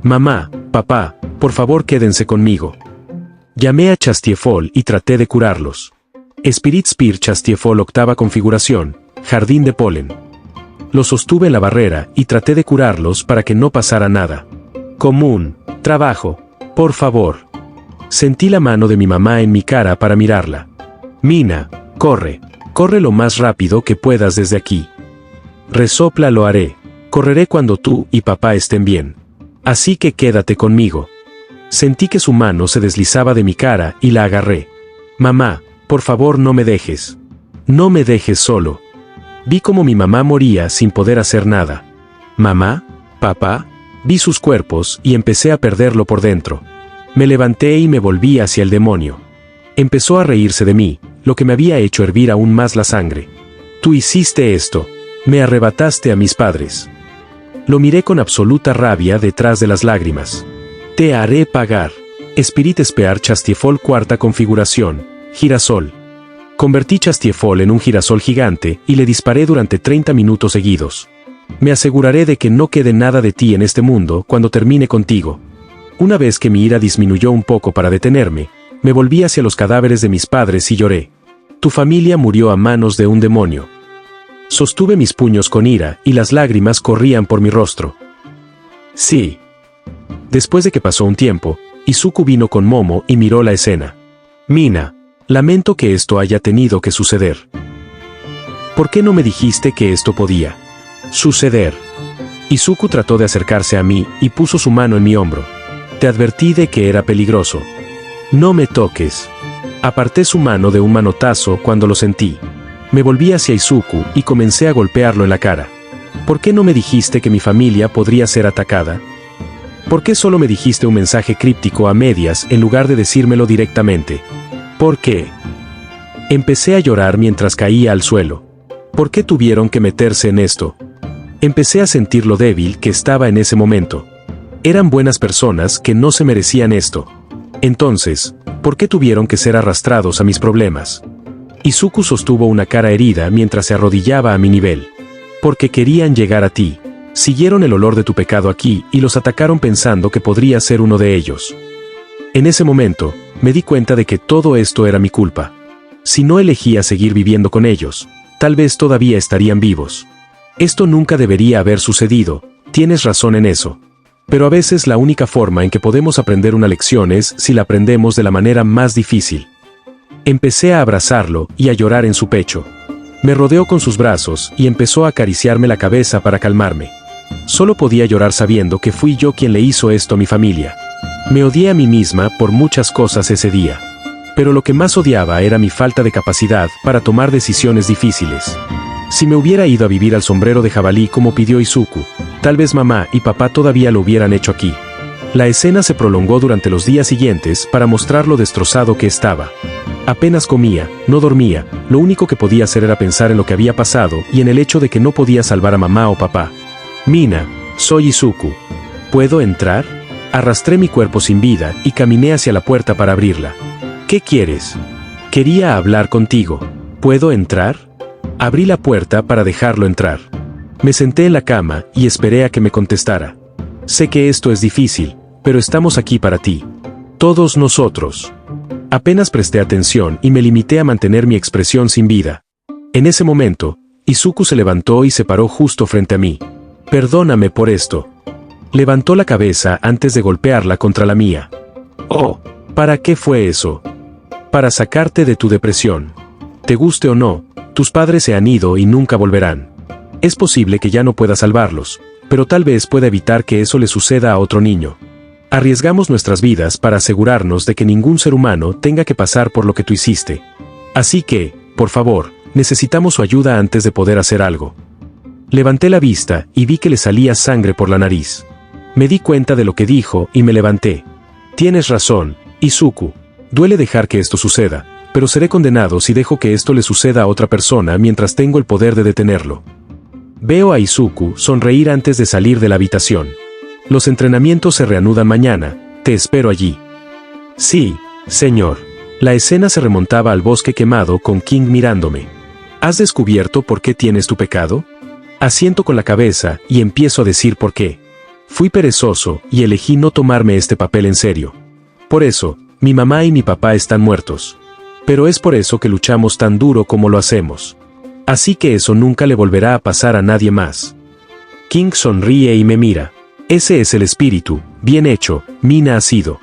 Mamá, papá, por favor quédense conmigo. Llamé a Chastiefol y traté de curarlos. Spirit Spear Chastiefol octava configuración, jardín de polen. Los sostuve en la barrera y traté de curarlos para que no pasara nada. Común, trabajo, por favor. Sentí la mano de mi mamá en mi cara para mirarla. Mina, corre lo más rápido que puedas desde aquí. Resopla, lo haré. Correré cuando tú y papá estén bien. Así que quédate conmigo. Sentí que su mano se deslizaba de mi cara y la agarré. Mamá, por favor no me dejes. No me dejes solo. Vi cómo mi mamá moría sin poder hacer nada. ¿Mamá? ¿Papá? Vi sus cuerpos y empecé a perderlo por dentro. Me levanté y me volví hacia el demonio. Empezó a reírse de mí, lo que me había hecho hervir aún más la sangre. Tú hiciste esto. Me arrebataste a mis padres. Lo miré con absoluta rabia detrás de las lágrimas. Te haré pagar. Spirit Spear Chastiefol cuarta configuración, girasol. Convertí Chastiefol en un girasol gigante y le disparé durante 30 minutos seguidos. Me aseguraré de que no quede nada de ti en este mundo cuando termine contigo. Una vez que mi ira disminuyó un poco para detenerme, me volví hacia los cadáveres de mis padres y lloré. Tu familia murió a manos de un demonio. Sostuve mis puños con ira y las lágrimas corrían por mi rostro. Sí. Después de que pasó un tiempo, Izuku vino con Momo y miró la escena. Mina. Lamento que esto haya tenido que suceder. ¿Por qué no me dijiste que esto podía suceder? Izuku trató de acercarse a mí y puso su mano en mi hombro. Te advertí de que era peligroso. No me toques. Aparté su mano de un manotazo cuando lo sentí. Me volví hacia Izuku y comencé a golpearlo en la cara. ¿Por qué no me dijiste que mi familia podría ser atacada? ¿Por qué solo me dijiste un mensaje críptico a medias en lugar de decírmelo directamente? ¿Por qué? Empecé a llorar mientras caía al suelo. ¿Por qué tuvieron que meterse en esto? Empecé a sentir lo débil que estaba en ese momento. Eran buenas personas que no se merecían esto. Entonces, ¿por qué tuvieron que ser arrastrados a mis problemas? Izuku sostuvo una cara herida mientras se arrodillaba a mi nivel. Porque querían llegar a ti. Siguieron el olor de tu pecado aquí y los atacaron pensando que podría ser uno de ellos. En ese momento, me di cuenta de que todo esto era mi culpa. Si no elegía seguir viviendo con ellos, tal vez todavía estarían vivos. Esto nunca debería haber sucedido, tienes razón en eso. Pero a veces la única forma en que podemos aprender una lección es si la aprendemos de la manera más difícil. Empecé a abrazarlo y a llorar en su pecho. Me rodeó con sus brazos y empezó a acariciarme la cabeza para calmarme. Solo podía llorar sabiendo que fui yo quien le hizo esto a mi familia. Me odié a mí misma por muchas cosas ese día. Pero lo que más odiaba era mi falta de capacidad para tomar decisiones difíciles. Si me hubiera ido a vivir al sombrero de jabalí como pidió Izuku, tal vez mamá y papá todavía lo hubieran hecho aquí. La escena se prolongó durante los días siguientes para mostrar lo destrozado que estaba. Apenas comía, no dormía, lo único que podía hacer era pensar en lo que había pasado y en el hecho de que no podía salvar a mamá o papá. Mina, soy Izuku. ¿Puedo entrar? Arrastré mi cuerpo sin vida y caminé hacia la puerta para abrirla. ¿Qué quieres? Quería hablar contigo. ¿Puedo entrar? Abrí la puerta para dejarlo entrar. Me senté en la cama y esperé a que me contestara. Sé que esto es difícil, pero estamos aquí para ti. Todos nosotros. Apenas presté atención y me limité a mantener mi expresión sin vida. En ese momento, Izuku se levantó y se paró justo frente a mí. Perdóname por esto. Levantó la cabeza antes de golpearla contra la mía. Oh, ¿para qué fue eso? Para sacarte de tu depresión. Te guste o no, tus padres se han ido y nunca volverán. Es posible que ya no pueda salvarlos, pero tal vez pueda evitar que eso le suceda a otro niño. Arriesgamos nuestras vidas para asegurarnos de que ningún ser humano tenga que pasar por lo que tú hiciste. Así que, por favor, necesitamos su ayuda antes de poder hacer algo. Levanté la vista y vi que le salía sangre por la nariz. Me di cuenta de lo que dijo y me levanté. Tienes razón, Izuku. Duele dejar que esto suceda, pero seré condenado si dejo que esto le suceda a otra persona mientras tengo el poder de detenerlo. Veo a Izuku sonreír antes de salir de la habitación. Los entrenamientos se reanudan mañana, te espero allí. Sí, señor. La escena se remontaba al bosque quemado con King mirándome. ¿Has descubierto por qué tienes tu pecado? Asiento con la cabeza y empiezo a decir por qué. Fui perezoso y elegí no tomarme este papel en serio. Por eso, mi mamá y mi papá están muertos. Pero es por eso que luchamos tan duro como lo hacemos. Así que eso nunca le volverá a pasar a nadie más. King sonríe y me mira. Ese es el espíritu, bien hecho, Mina ha sido.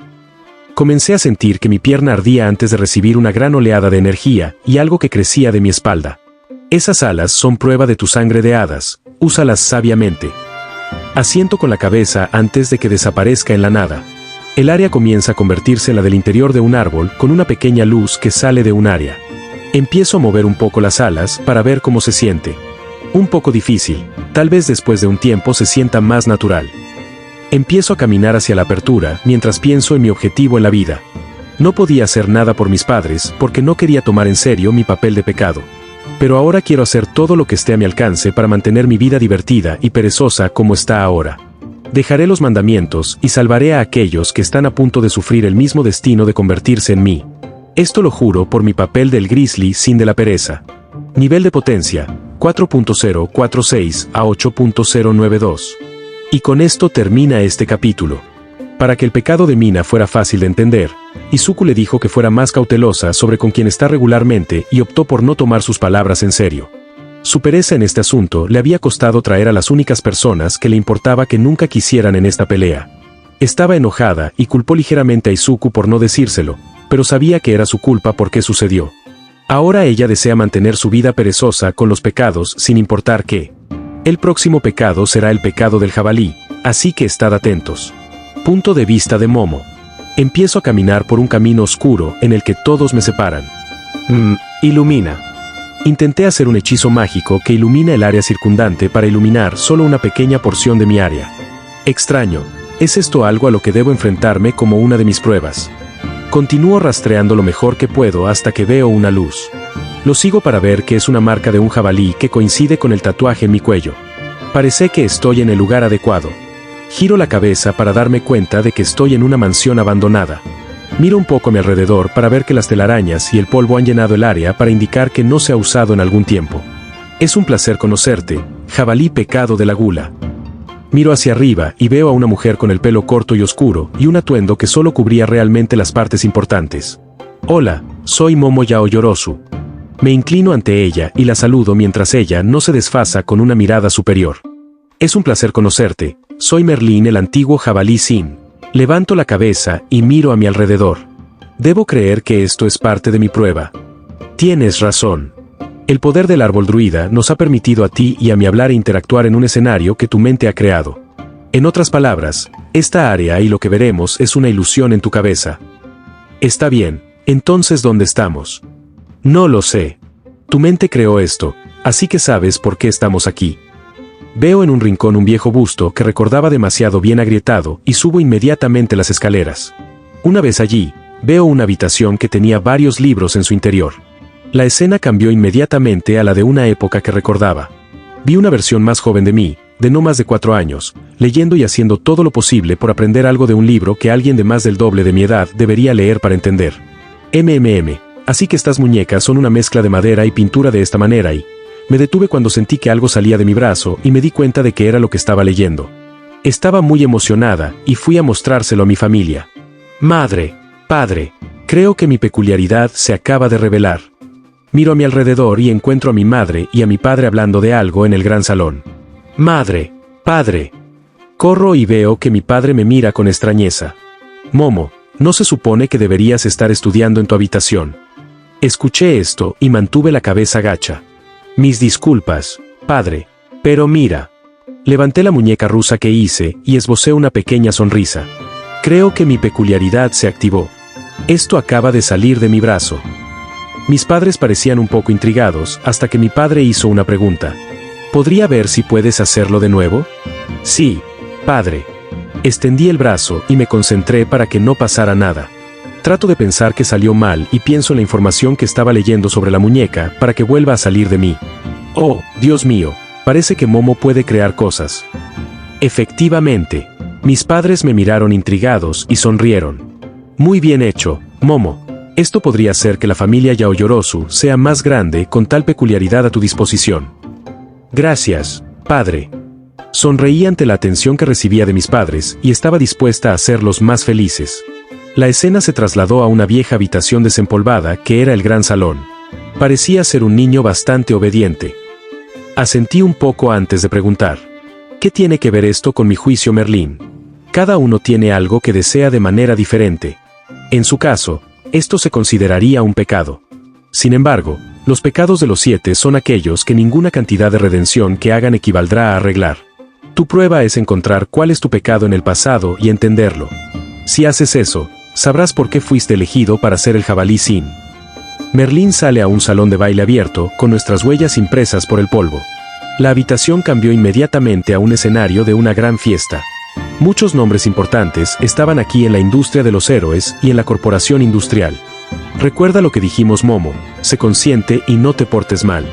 Comencé a sentir que mi pierna ardía antes de recibir una gran oleada de energía y algo que crecía de mi espalda. Esas alas son prueba de tu sangre de hadas, úsalas sabiamente. Asiento con la cabeza antes de que desaparezca en la nada. El área comienza a convertirse en la del interior de un árbol con una pequeña luz que sale de un área. Empiezo a mover un poco las alas para ver cómo se siente. Un poco difícil, tal vez después de un tiempo se sienta más natural. Empiezo a caminar hacia la apertura mientras pienso en mi objetivo en la vida. No podía hacer nada por mis padres porque no quería tomar en serio mi papel de pecado. Pero ahora quiero hacer todo lo que esté a mi alcance para mantener mi vida divertida y perezosa como está ahora. Dejaré los mandamientos y salvaré a aquellos que están a punto de sufrir el mismo destino de convertirse en mí. Esto lo juro por mi papel del Grizzly sin de la pereza. Nivel de potencia, 4.046 a 8.092. Y con esto termina este capítulo. Para que el pecado de Mina fuera fácil de entender, Izuku le dijo que fuera más cautelosa sobre con quien está regularmente y optó por no tomar sus palabras en serio. Su pereza en este asunto le había costado traer a las únicas personas que le importaba que nunca quisieran en esta pelea. Estaba enojada y culpó ligeramente a Izuku por no decírselo, pero sabía que era su culpa porque sucedió. Ahora ella desea mantener su vida perezosa con los pecados sin importar qué. El próximo pecado será el pecado del jabalí, así que estad atentos. Punto de vista de Momo. Empiezo a caminar por un camino oscuro en el que todos me separan. Ilumina. Intenté hacer un hechizo mágico que ilumina el área circundante para iluminar solo una pequeña porción de mi área. Extraño, ¿es esto algo a lo que debo enfrentarme como una de mis pruebas? Continúo rastreando lo mejor que puedo hasta que veo una luz. Lo sigo para ver que es una marca de un jabalí que coincide con el tatuaje en mi cuello. Parece que estoy en el lugar adecuado. Giro la cabeza para darme cuenta de que estoy en una mansión abandonada. Miro un poco a mi alrededor para ver que las telarañas y el polvo han llenado el área para indicar que no se ha usado en algún tiempo. Es un placer conocerte, jabalí pecado de la gula. Miro hacia arriba y veo a una mujer con el pelo corto y oscuro y un atuendo que solo cubría realmente las partes importantes. Hola, soy Momo Yaoyorozu. Me inclino ante ella y la saludo mientras ella no se desfasa con una mirada superior. Es un placer conocerte, soy Merlín el antiguo jabalí Sin. Levanto la cabeza y miro a mi alrededor. Debo creer que esto es parte de mi prueba. Tienes razón. El poder del árbol druida nos ha permitido a ti y a mi hablar e interactuar en un escenario que tu mente ha creado. En otras palabras, esta área y lo que veremos es una ilusión en tu cabeza. Está bien, entonces ¿dónde estamos? No lo sé. Tu mente creó esto, así que sabes por qué estamos aquí. Veo en un rincón un viejo busto que recordaba demasiado bien agrietado y subo inmediatamente las escaleras. Una vez allí, veo una habitación que tenía varios libros en su interior. La escena cambió inmediatamente a la de una época que recordaba. Vi una versión más joven de mí, de no más de 4 años, leyendo y haciendo todo lo posible por aprender algo de un libro que alguien de más del doble de mi edad debería leer para entender. Así que estas muñecas son una mezcla de madera y pintura de esta manera y... Me detuve cuando sentí que algo salía de mi brazo y me di cuenta de que era lo que estaba leyendo. Estaba muy emocionada y fui a mostrárselo a mi familia. Madre, padre, creo que mi peculiaridad se acaba de revelar. Miro a mi alrededor y encuentro a mi madre y a mi padre hablando de algo en el gran salón. Madre, padre. Corro y veo que mi padre me mira con extrañeza. Momo, ¿no se supone que deberías estar estudiando en tu habitación? Escuché esto y mantuve la cabeza gacha. Mis disculpas, padre. Pero mira. Levanté la muñeca rusa que hice y esbocé una pequeña sonrisa. Creo que mi peculiaridad se activó. Esto acaba de salir de mi brazo. Mis padres parecían un poco intrigados hasta que mi padre hizo una pregunta. ¿Podría ver si puedes hacerlo de nuevo? Sí, padre. Extendí el brazo y me concentré para que no pasara nada. Trato de pensar que salió mal y pienso en la información que estaba leyendo sobre la muñeca para que vuelva a salir de mí. Oh, Dios mío, parece que Momo puede crear cosas. Efectivamente. Mis padres me miraron intrigados y sonrieron. Muy bien hecho, Momo. Esto podría hacer que la familia Yaoyorozu sea más grande con tal peculiaridad a tu disposición. Gracias, padre. Sonreí ante la atención que recibía de mis padres y estaba dispuesta a hacerlos más felices. La escena se trasladó a una vieja habitación desempolvada que era el gran salón. Parecía ser un niño bastante obediente. Asentí un poco antes de preguntar. ¿Qué tiene que ver esto con mi juicio, Merlín? Cada uno tiene algo que desea de manera diferente. En su caso, esto se consideraría un pecado. Sin embargo, los pecados de los 7 son aquellos que ninguna cantidad de redención que hagan equivaldrá a arreglar. Tu prueba es encontrar cuál es tu pecado en el pasado y entenderlo. Si haces eso, sabrás por qué fuiste elegido para ser el jabalí Sin. Merlín sale a un salón de baile abierto con nuestras huellas impresas por el polvo. La habitación cambió inmediatamente a un escenario de una gran fiesta. Muchos nombres importantes estaban aquí en la industria de los héroes y en la corporación industrial. Recuerda lo que dijimos, Momo, sé consciente y no te portes mal.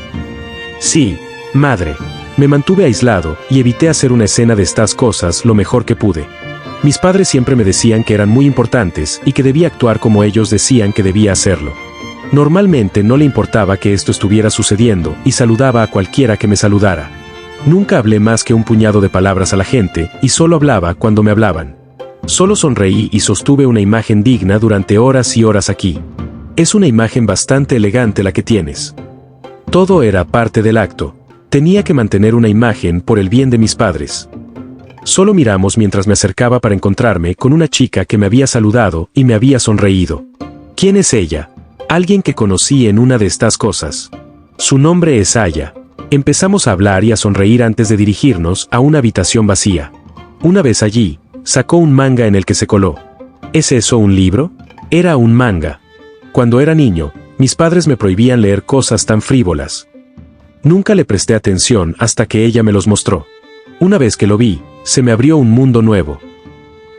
Sí, madre. Me mantuve aislado y evité hacer una escena de estas cosas lo mejor que pude. Mis padres siempre me decían que eran muy importantes y que debía actuar como ellos decían que debía hacerlo. Normalmente no le importaba que esto estuviera sucediendo y saludaba a cualquiera que me saludara. Nunca hablé más que un puñado de palabras a la gente y solo hablaba cuando me hablaban. Solo sonreí y sostuve una imagen digna durante horas y horas aquí. Es una imagen bastante elegante la que tienes. Todo era parte del acto. Tenía que mantener una imagen por el bien de mis padres. Solo miramos mientras me acercaba para encontrarme con una chica que me había saludado y me había sonreído. ¿Quién es ella? Alguien que conocí en una de estas cosas. Su nombre es Aya. Empezamos a hablar y a sonreír antes de dirigirnos a una habitación vacía. Una vez allí, sacó un manga en el que se coló. ¿Es eso un libro? Era un manga. Cuando era niño, mis padres me prohibían leer cosas tan frívolas. Nunca le presté atención hasta que ella me los mostró. Una vez que lo vi, se me abrió un mundo nuevo.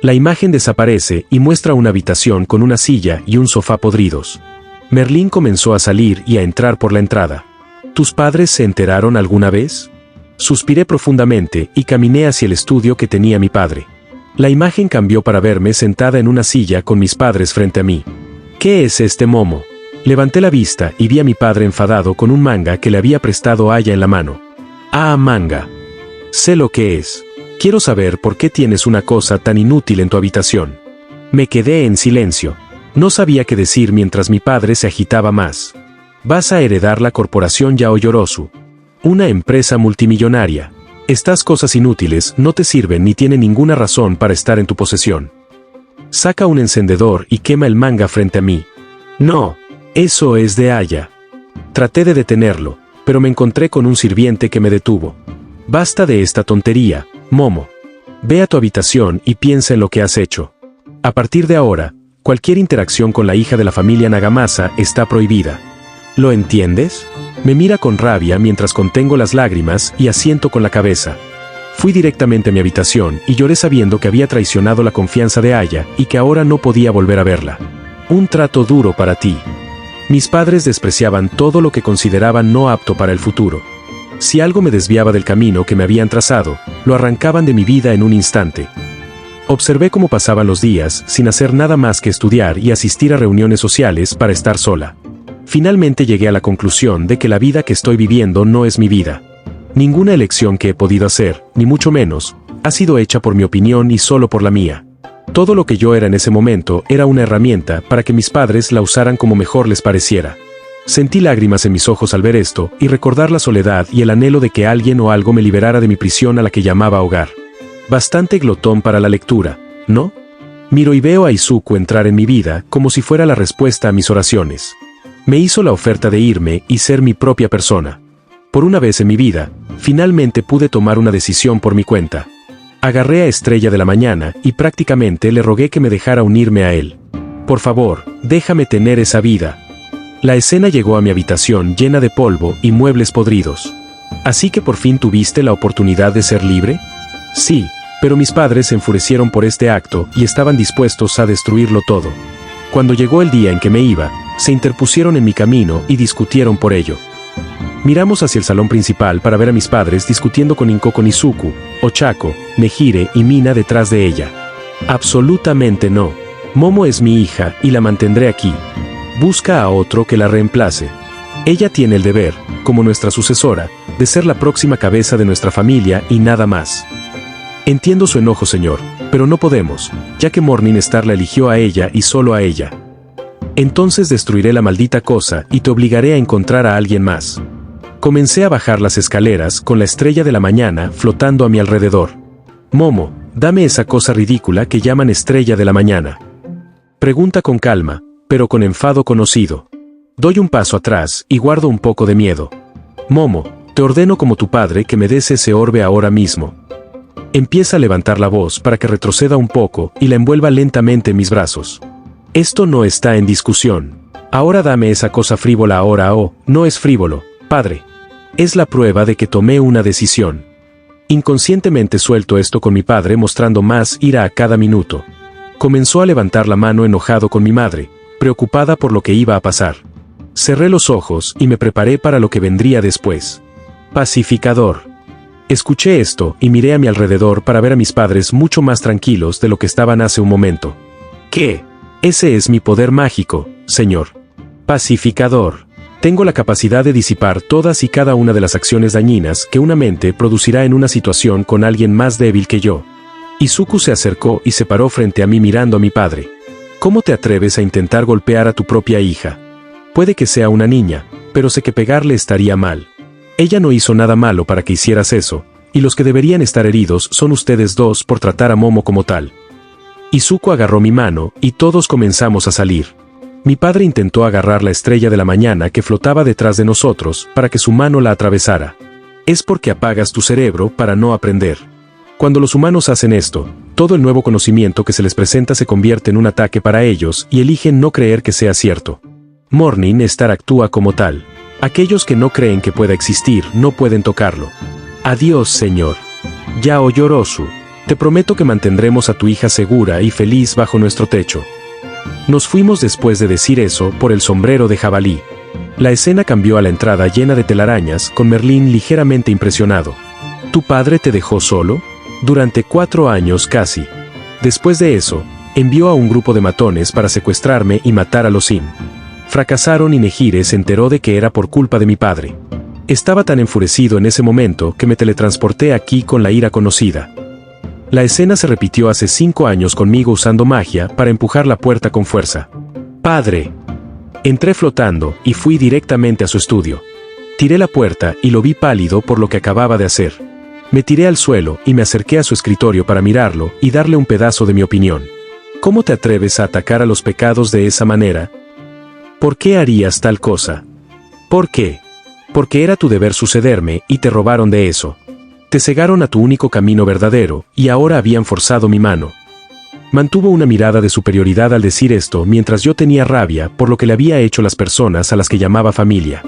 La imagen desaparece y muestra una habitación con una silla y un sofá podridos. Merlín comenzó a salir y a entrar por la entrada. ¿Tus padres se enteraron alguna vez? Suspiré profundamente y caminé hacia el estudio que tenía mi padre. La imagen cambió para verme sentada en una silla con mis padres frente a mí. ¿Qué es este Momo? Levanté la vista y vi a mi padre enfadado con un manga que le había prestado Aya en la mano. Ah, manga. Sé lo que es. Quiero saber por qué tienes una cosa tan inútil en tu habitación. Me quedé en silencio. No sabía qué decir mientras mi padre se agitaba más. Vas a heredar la corporación Yaoyorozu. Una empresa multimillonaria. Estas cosas inútiles no te sirven ni tienen ninguna razón para estar en tu posesión. Saca un encendedor y quema el manga frente a mí. No, eso es de Aya. Traté de detenerlo, pero me encontré con un sirviente que me detuvo. Basta de esta tontería, Momo. Ve a tu habitación y piensa en lo que has hecho. A partir de ahora, cualquier interacción con la hija de la familia Nagamasa está prohibida. ¿Lo entiendes? Me mira con rabia mientras contengo las lágrimas y asiento con la cabeza. Fui directamente a mi habitación y lloré sabiendo que había traicionado la confianza de Aya y que ahora no podía volver a verla. Un trato duro para ti. Mis padres despreciaban todo lo que consideraban no apto para el futuro. Si algo me desviaba del camino que me habían trazado, lo arrancaban de mi vida en un instante. Observé cómo pasaban los días, sin hacer nada más que estudiar y asistir a reuniones sociales para estar sola. Finalmente llegué a la conclusión de que la vida que estoy viviendo no es mi vida. Ninguna elección que he podido hacer, ni mucho menos, ha sido hecha por mi opinión y solo por la mía. Todo lo que yo era en ese momento era una herramienta para que mis padres la usaran como mejor les pareciera. Sentí lágrimas en mis ojos al ver esto y recordar la soledad y el anhelo de que alguien o algo me liberara de mi prisión a la que llamaba hogar. Bastante glotón para la lectura, ¿no? Miro y veo a Izuku entrar en mi vida como si fuera la respuesta a mis oraciones. Me hizo la oferta de irme y ser mi propia persona. Por una vez en mi vida, finalmente pude tomar una decisión por mi cuenta. Agarré a Estrella de la Mañana y prácticamente le rogué que me dejara unirme a él. Por favor, déjame tener esa vida. La escena llegó a mi habitación llena de polvo y muebles podridos. ¿Así que por fin tuviste la oportunidad de ser libre? Sí, pero mis padres se enfurecieron por este acto y estaban dispuestos a destruirlo todo. Cuando llegó el día en que me iba, se interpusieron en mi camino y discutieron por ello. Miramos hacia el salón principal para ver a mis padres discutiendo con Izuku, Ochako, Nehire y Mina detrás de ella. Absolutamente no. Momo es mi hija y la mantendré aquí. Busca a otro que la reemplace. Ella tiene el deber, como nuestra sucesora, de ser la próxima cabeza de nuestra familia y nada más. Entiendo su enojo, señor, pero no podemos, ya que Morning Star la eligió a ella y solo a ella. Entonces destruiré la maldita cosa y te obligaré a encontrar a alguien más. Comencé a bajar las escaleras con la Estrella de la Mañana flotando a mi alrededor. Momo, dame esa cosa ridícula que llaman Estrella de la Mañana. Pregunta con calma, pero con enfado conocido. Doy un paso atrás y guardo un poco de miedo. Momo, te ordeno como tu padre que me des ese orbe ahora mismo. Empieza a levantar la voz para que retroceda un poco y la envuelva lentamente en mis brazos. Esto no está en discusión. Ahora dame esa cosa frívola ahora no es frívolo, padre. Es la prueba de que tomé una decisión. Inconscientemente suelto esto con mi padre mostrando más ira a cada minuto. Comenzó a levantar la mano enojado con mi madre, preocupada por lo que iba a pasar. Cerré los ojos y me preparé para lo que vendría después. Pacificador. Escuché esto y miré a mi alrededor para ver a mis padres mucho más tranquilos de lo que estaban hace un momento. ¿Qué? Ese es mi poder mágico, señor. Pacificador. Tengo la capacidad de disipar todas y cada una de las acciones dañinas que una mente producirá en una situación con alguien más débil que yo. Izuku se acercó y se paró frente a mí mirando a mi padre. ¿Cómo te atreves a intentar golpear a tu propia hija? Puede que sea una niña, pero sé que pegarle estaría mal. Ella no hizo nada malo para que hicieras eso, y los que deberían estar heridos son ustedes dos por tratar a Momo como tal. Izuku agarró mi mano y todos comenzamos a salir. Mi padre intentó agarrar la Estrella de la Mañana que flotaba detrás de nosotros para que su mano la atravesara. Es porque apagas tu cerebro para no aprender. Cuando los humanos hacen esto, todo el nuevo conocimiento que se les presenta se convierte en un ataque para ellos y eligen no creer que sea cierto. Morning Star actúa como tal. Aquellos que no creen que pueda existir no pueden tocarlo. Adiós, señor. Yao Yorosu. Te prometo que mantendremos a tu hija segura y feliz bajo nuestro techo. Nos fuimos después de decir eso por el sombrero de jabalí. La escena cambió a la entrada llena de telarañas con Merlín ligeramente impresionado. ¿Tu padre te dejó solo? Durante 4 años casi. Después de eso, envió a un grupo de matones para secuestrarme y matar a los Sim. Fracasaron y Nehire se enteró de que era por culpa de mi padre. Estaba tan enfurecido en ese momento que me teletransporté aquí con la ira conocida. La escena se repitió hace 5 años conmigo usando magia para empujar la puerta con fuerza. ¡Padre! Entré flotando y fui directamente a su estudio. Tiré la puerta y lo vi pálido por lo que acababa de hacer. Me tiré al suelo y me acerqué a su escritorio para mirarlo y darle un pedazo de mi opinión. ¿Cómo te atreves a atacar a los pecados de esa manera? ¿Por qué harías tal cosa? ¿Por qué? Porque era tu deber sucederme y te robaron de eso. Te cegaron a tu único camino verdadero y ahora habían forzado mi mano. Mantuvo una mirada de superioridad al decir esto mientras yo tenía rabia por lo que le había hecho las personas a las que llamaba familia.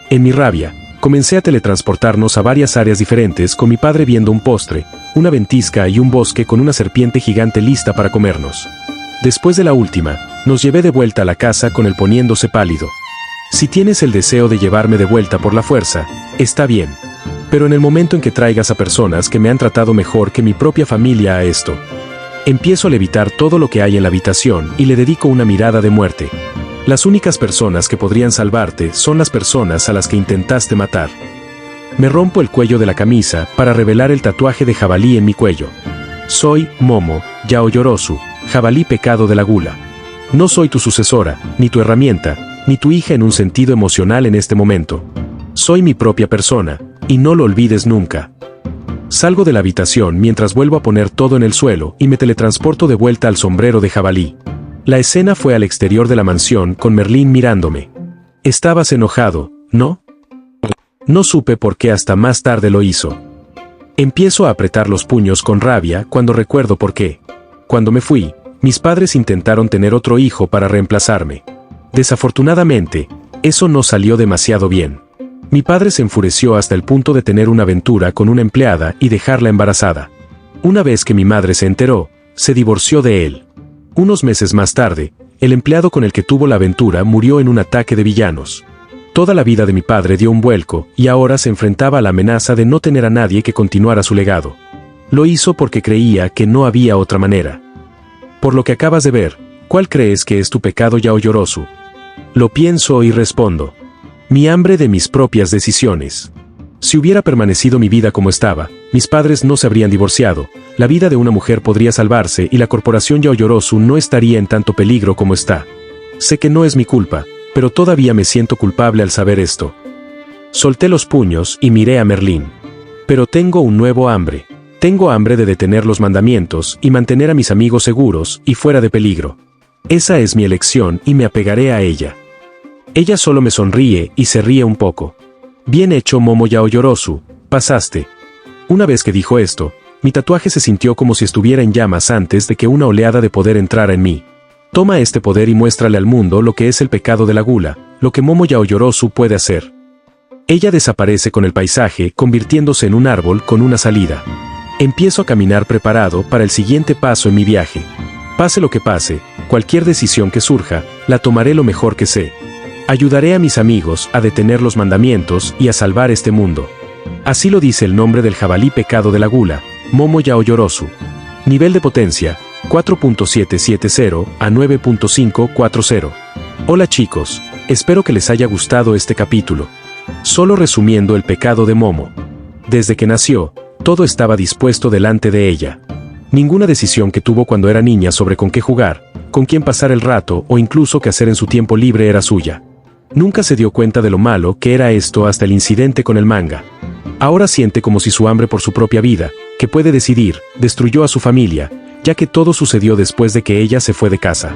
En mi rabia, comencé a teletransportarnos a varias áreas diferentes con mi padre viendo un postre, una ventisca y un bosque con una serpiente gigante lista para comernos. Después de la última, Nos llevé de vuelta a la casa con él poniéndose pálido. Si tienes el deseo de llevarme de vuelta por la fuerza, está bien. Pero en el momento en que traigas a personas que me han tratado mejor que mi propia familia a esto, empiezo a levitar todo lo que hay en la habitación y le dedico una mirada de muerte. Las únicas personas que podrían salvarte son las personas a las que intentaste matar. Me rompo el cuello de la camisa para revelar el tatuaje de jabalí en mi cuello. Soy Momo Yaoyorozu, jabalí pecado de la gula. No soy tu sucesora, ni tu herramienta, ni tu hija en un sentido emocional en este momento. Soy mi propia persona, y no lo olvides nunca. Salgo de la habitación mientras vuelvo a poner todo en el suelo y me teletransporto de vuelta al sombrero de jabalí. La escena fue al exterior de la mansión con Merlín mirándome. Estabas enojado, ¿no? No supe por qué hasta más tarde lo hizo. Empiezo a apretar los puños con rabia cuando recuerdo por qué. Cuando me fui, mis padres intentaron tener otro hijo para reemplazarme. Desafortunadamente, eso no salió demasiado bien. Mi padre se enfureció hasta el punto de tener una aventura con una empleada y dejarla embarazada. Una vez que mi madre se enteró, se divorció de él. Unos meses más tarde, el empleado con el que tuvo la aventura murió en un ataque de villanos. Toda la vida de mi padre dio un vuelco y ahora se enfrentaba a la amenaza de no tener a nadie que continuara su legado. Lo hizo porque creía que no había otra manera. Por lo que acabas de ver, ¿cuál crees que es tu pecado, Yaoyorozu? Lo pienso y respondo. Mi hambre de mis propias decisiones. Si hubiera permanecido mi vida como estaba, mis padres no se habrían divorciado, la vida de una mujer podría salvarse y la corporación Yaoyorozu no estaría en tanto peligro como está. Sé que no es mi culpa, pero todavía me siento culpable al saber esto. Solté los puños y miré a Merlín. Pero tengo un nuevo hambre. Tengo hambre de detener los mandamientos y mantener a mis amigos seguros y fuera de peligro. Esa es mi elección y me apegaré a ella. Ella solo me sonríe y se ríe un poco. Bien hecho, Momo Yaoyorozu, pasaste. Una vez que dijo esto, mi tatuaje se sintió como si estuviera en llamas antes de que una oleada de poder entrara en mí. Toma este poder y muéstrale al mundo lo que es el pecado de la gula, lo que Momo Yaoyorozu puede hacer. Ella desaparece con el paisaje, convirtiéndose en un árbol con una salida. Empiezo a caminar preparado para el siguiente paso en mi viaje. Pase lo que pase, cualquier decisión que surja, la tomaré lo mejor que sé. Ayudaré a mis amigos a detener los mandamientos y a salvar este mundo. Así lo dice el nombre del jabalí pecado de la gula, Momo Yaoyorozu. Nivel de potencia, 4.770 a 9.540. Hola chicos, espero que les haya gustado este capítulo. Solo resumiendo el pecado de Momo. Desde que nació, todo estaba dispuesto delante de ella. Ninguna decisión que tuvo cuando era niña sobre con qué jugar, con quién pasar el rato o incluso qué hacer en su tiempo libre era suya. Nunca se dio cuenta de lo malo que era esto hasta el incidente con el manga. Ahora siente como si su hambre por su propia vida, que puede decidir, destruyó a su familia, ya que todo sucedió después de que ella se fue de casa.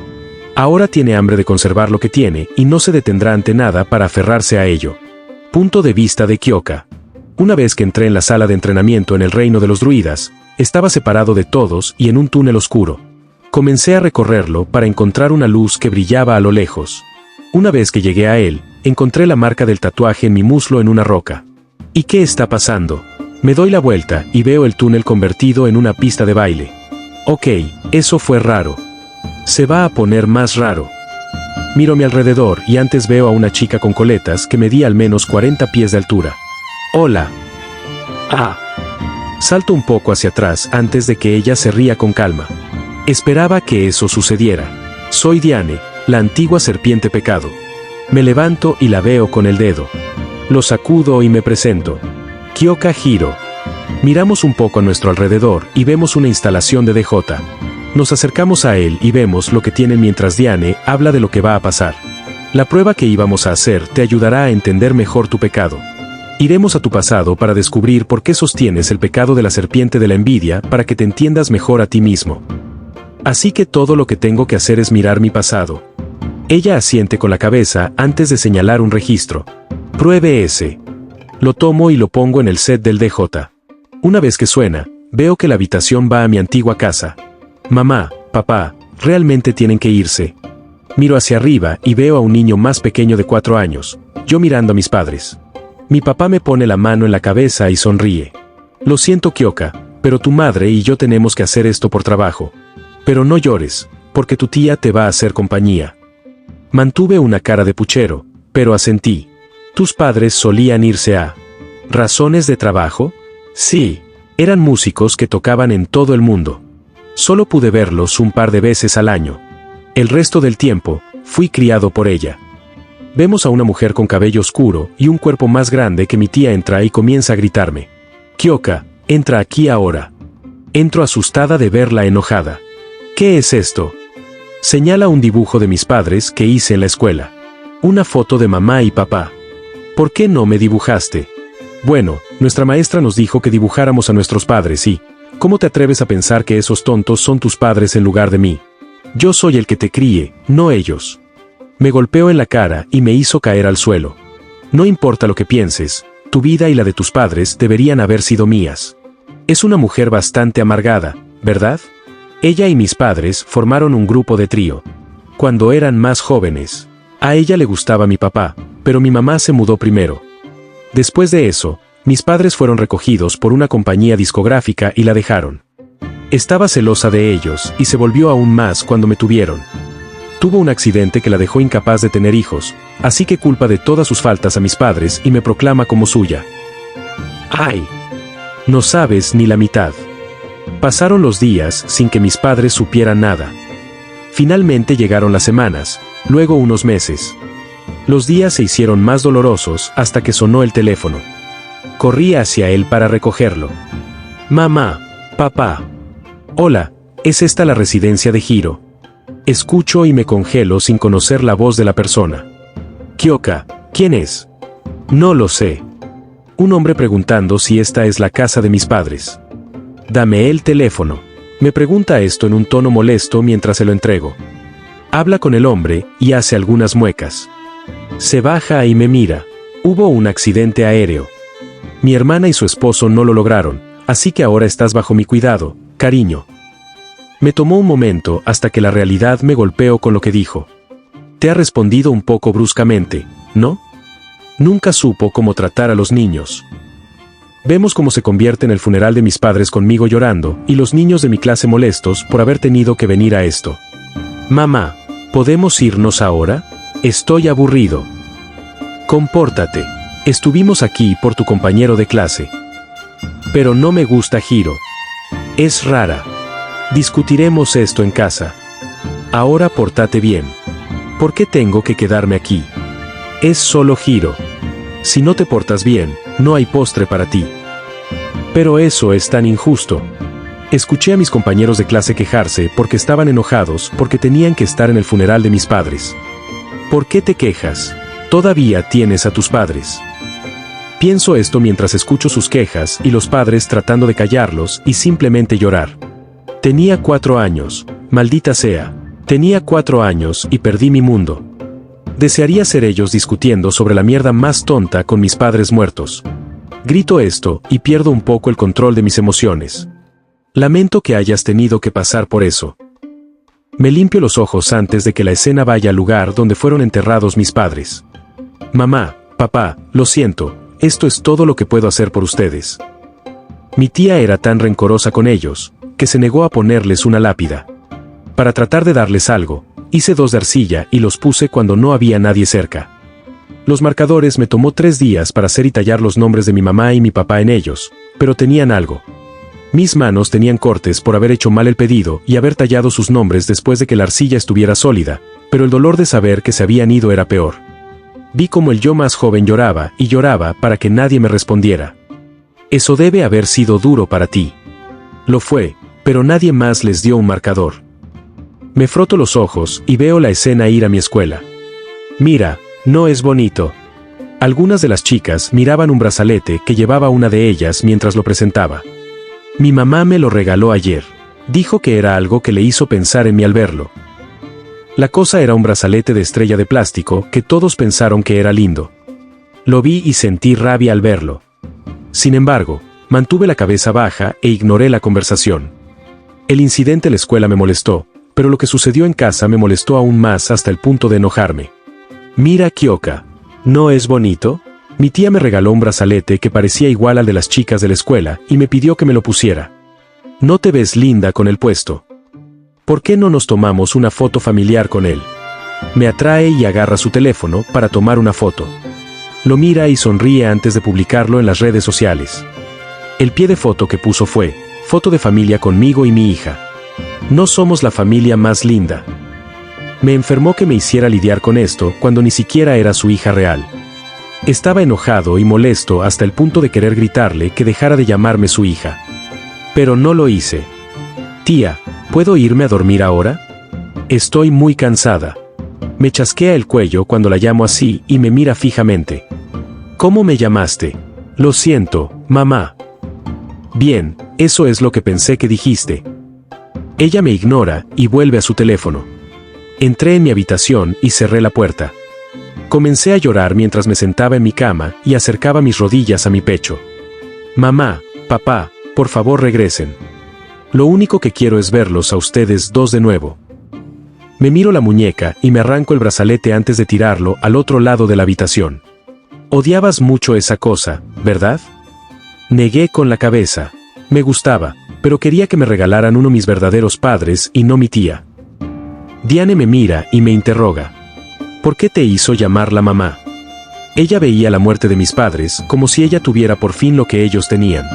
Ahora tiene hambre de conservar lo que tiene y no se detendrá ante nada para aferrarse a ello. Punto de vista de Kyoka. Una vez que entré en la sala de entrenamiento en el reino de los druidas, estaba separado de todos y en un túnel oscuro. Comencé a recorrerlo para encontrar una luz que brillaba a lo lejos. Una vez que llegué a él, encontré la marca del tatuaje en mi muslo en una roca. ¿Y qué está pasando? Me doy la vuelta y veo el túnel convertido en una pista de baile. Ok, eso fue raro. Se va a poner más raro. Miro a mi alrededor y antes veo a una chica con coletas que medía al menos 40 pies de altura. Hola. Ah. Salto un poco hacia atrás antes de que ella se ría con calma. Esperaba que eso sucediera. Soy Diane, la antigua serpiente pecado. Me levanto y la veo con el dedo. Lo sacudo y me presento. Kyoka Hiro. Miramos un poco a nuestro alrededor y vemos una instalación de DJ. Nos acercamos a él y vemos lo que tienen mientras Diane habla de lo que va a pasar. La prueba que íbamos a hacer te ayudará a entender mejor tu pecado. Iremos a tu pasado para descubrir por qué sostienes el pecado de la serpiente de la envidia para que te entiendas mejor a ti mismo. Así que todo lo que tengo que hacer es mirar mi pasado. Ella asiente con la cabeza antes de señalar un registro. Pruebe ese. Lo tomo y lo pongo en el set del DJ. Una vez que suena, veo que la habitación va a mi antigua casa. Mamá, papá, realmente tienen que irse. Miro hacia arriba y veo a un niño más pequeño de 4 años, yo mirando a mis padres. Mi papá me pone la mano en la cabeza y sonríe. Lo siento, Kyoka, pero tu madre y yo tenemos que hacer esto por trabajo. Pero no llores, porque tu tía te va a hacer compañía. Mantuve una cara de puchero, pero asentí. ¿Tus padres solían irse a razones de trabajo? Sí, eran músicos que tocaban en todo el mundo. Solo pude verlos un par de veces al año. El resto del tiempo, fui criado por ella. Vemos a una mujer con cabello oscuro y un cuerpo más grande que mi tía entra y comienza a gritarme. Kyoka, entra aquí ahora. Entro asustada de verla enojada. ¿Qué es esto? Señala un dibujo de mis padres que hice en la escuela. Una foto de mamá y papá. ¿Por qué no me dibujaste? Bueno, nuestra maestra nos dijo que dibujáramos a nuestros padres y... ¿Cómo te atreves a pensar que esos tontos son tus padres en lugar de mí? Yo soy el que te críe, no ellos. Me golpeó en la cara y me hizo caer al suelo. No importa lo que pienses, tu vida y la de tus padres deberían haber sido mías. Es una mujer bastante amargada, ¿verdad? Ella y mis padres formaron un grupo de trío. Cuando eran más jóvenes, a ella le gustaba mi papá, pero mi mamá se mudó primero. Después de eso, mis padres fueron recogidos por una compañía discográfica y la dejaron. Estaba celosa de ellos y se volvió aún más cuando me tuvieron. Tuvo un accidente que la dejó incapaz de tener hijos, así que culpa de todas sus faltas a mis padres y me proclama como suya. ¡Ay! No sabes ni la mitad. Pasaron los días sin que mis padres supieran nada. Finalmente llegaron las semanas, luego unos meses. Los días se hicieron más dolorosos hasta que sonó el teléfono. Corrí hacia él para recogerlo. Mamá, papá. Hola, ¿es esta la residencia de Hiro? Escucho y me congelo sin conocer la voz de la persona. Kyoka, ¿quién es? No lo sé. Un hombre preguntando si esta es la casa de mis padres. Dame el teléfono. Me pregunta esto en un tono molesto mientras se lo entrego. Habla con el hombre y hace algunas muecas. Se baja y me mira. Hubo un accidente aéreo. Mi hermana y su esposo no lo lograron, así que ahora estás bajo mi cuidado, cariño. Me tomó un momento hasta que la realidad me golpeó con lo que dijo. Te ha respondido un poco bruscamente, ¿no? Nunca supo cómo tratar a los niños. Vemos cómo se convierte en el funeral de mis padres conmigo llorando y los niños de mi clase molestos por haber tenido que venir a esto. Mamá, ¿podemos irnos ahora? Estoy aburrido. Compórtate. Estuvimos aquí por tu compañero de clase. Pero no me gusta Hiro. Es rara. Discutiremos esto en casa. Ahora pórtate bien. ¿Por qué tengo que quedarme aquí? Es solo Hiro. Si no te portas bien, no hay postre para ti. Pero eso es tan injusto. Escuché a mis compañeros de clase quejarse porque estaban enojados porque tenían que estar en el funeral de mis padres. ¿Por qué te quejas? Todavía tienes a tus padres. Pienso esto mientras escucho sus quejas y los padres tratando de callarlos y simplemente llorar. Tenía 4 años, maldita sea. Tenía 4 años y perdí mi mundo. Desearía ser ellos discutiendo sobre la mierda más tonta con mis padres muertos. Grito esto y pierdo un poco el control de mis emociones. Lamento que hayas tenido que pasar por eso. Me limpio los ojos antes de que la escena vaya al lugar donde fueron enterrados mis padres. Mamá, papá, lo siento, esto es todo lo que puedo hacer por ustedes. Mi tía era tan rencorosa con ellos, que se negó a ponerles una lápida. Para tratar de darles algo, hice 2 de arcilla y los puse cuando no había nadie cerca. Los marcadores me tomó 3 días para hacer y tallar los nombres de mi mamá y mi papá en ellos, pero tenían algo. Mis manos tenían cortes por haber hecho mal el pedido y haber tallado sus nombres después de que la arcilla estuviera sólida, pero el dolor de saber que se habían ido era peor. Vi como el yo más joven lloraba y lloraba para que nadie me respondiera. Eso debe haber sido duro para ti. Lo fue, pero nadie más les dio un marcador. Me froto los ojos y veo la escena ir a mi escuela. Mira, no es bonito. Algunas de las chicas miraban un brazalete que llevaba una de ellas mientras lo presentaba. Mi mamá me lo regaló ayer. Dijo que era algo que le hizo pensar en mí al verlo. La cosa era un brazalete de estrella de plástico que todos pensaron que era lindo. Lo vi y sentí rabia al verlo. Sin embargo, mantuve la cabeza baja e ignoré la conversación. El incidente en la escuela me molestó, pero lo que sucedió en casa me molestó aún más hasta el punto de enojarme. Mira, Kyoka, ¿no es bonito? Mi tía me regaló un brazalete que parecía igual al de las chicas de la escuela y me pidió que me lo pusiera. ¿No te ves linda con el puesto? ¿Por qué no nos tomamos una foto familiar con él? Me atrae y agarra su teléfono para tomar una foto. Lo mira y sonríe antes de publicarlo en las redes sociales. El pie de foto que puso fue, foto de familia conmigo y mi hija. No somos la familia más linda. Me enfermó que me hiciera lidiar con esto cuando ni siquiera era su hija real. Estaba enojado y molesto hasta el punto de querer gritarle que dejara de llamarme su hija. Pero no lo hice. Tía, ¿puedo irme a dormir ahora? Estoy muy cansada. Me chasquea el cuello cuando la llamo así y me mira fijamente. ¿Cómo me llamaste? Lo siento, mamá. Bien, eso es lo que pensé que dijiste. Ella me ignora y vuelve a su teléfono. Entré en mi habitación y cerré la puerta. Comencé a llorar mientras me sentaba en mi cama y acercaba mis rodillas a mi pecho. Mamá, papá, por favor regresen. Lo único que quiero es verlos a ustedes dos de nuevo. Me miro la muñeca y me arranco el brazalete antes de tirarlo al otro lado de la habitación. Odiabas mucho esa cosa, ¿verdad? Negué con la cabeza. Me gustaba, pero quería que me regalaran uno mis verdaderos padres y no mi tía. Diane me mira y me interroga. ¿Por qué te hizo llamarla mamá? Ella veía la muerte de mis padres como si ella tuviera por fin lo que ellos tenían.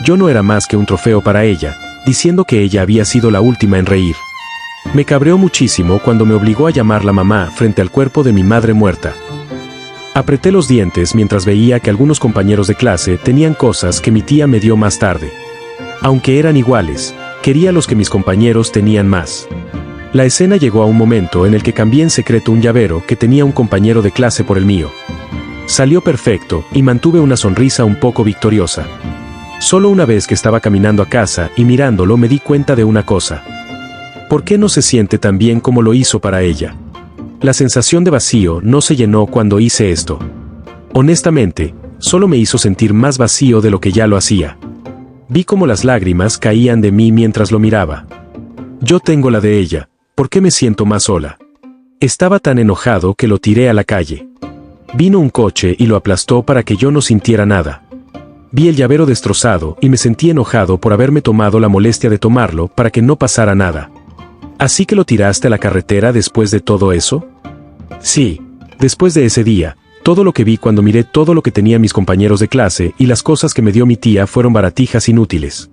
Yo no era más que un trofeo para ella, diciendo que ella había sido la última en reír. Me cabreó muchísimo cuando me obligó a llamarla mamá frente al cuerpo de mi madre muerta. Apreté los dientes mientras veía que algunos compañeros de clase tenían cosas que mi tía me dio más tarde. Aunque eran iguales, quería los que mis compañeros tenían más. La escena llegó a un momento en el que cambié en secreto un llavero que tenía un compañero de clase por el mío. Salió perfecto y mantuve una sonrisa un poco victoriosa. Solo una vez que estaba caminando a casa y mirándolo me di cuenta de una cosa. ¿Por qué no se siente tan bien como lo hizo para ella? La sensación de vacío no se llenó cuando hice esto. Honestamente, solo me hizo sentir más vacío de lo que ya lo hacía. Vi cómo las lágrimas caían de mí mientras lo miraba. Yo tengo la de ella. ¿Por qué me siento más sola? Estaba tan enojado que lo tiré a la calle. Vino un coche y lo aplastó para que yo no sintiera nada. Vi el llavero destrozado y me sentí enojado por haberme tomado la molestia de tomarlo para que no pasara nada. ¿Así que lo tiraste a la carretera después de todo eso? Sí, después de ese día, todo lo que vi cuando miré todo lo que tenían mis compañeros de clase y las cosas que me dio mi tía fueron baratijas inútiles.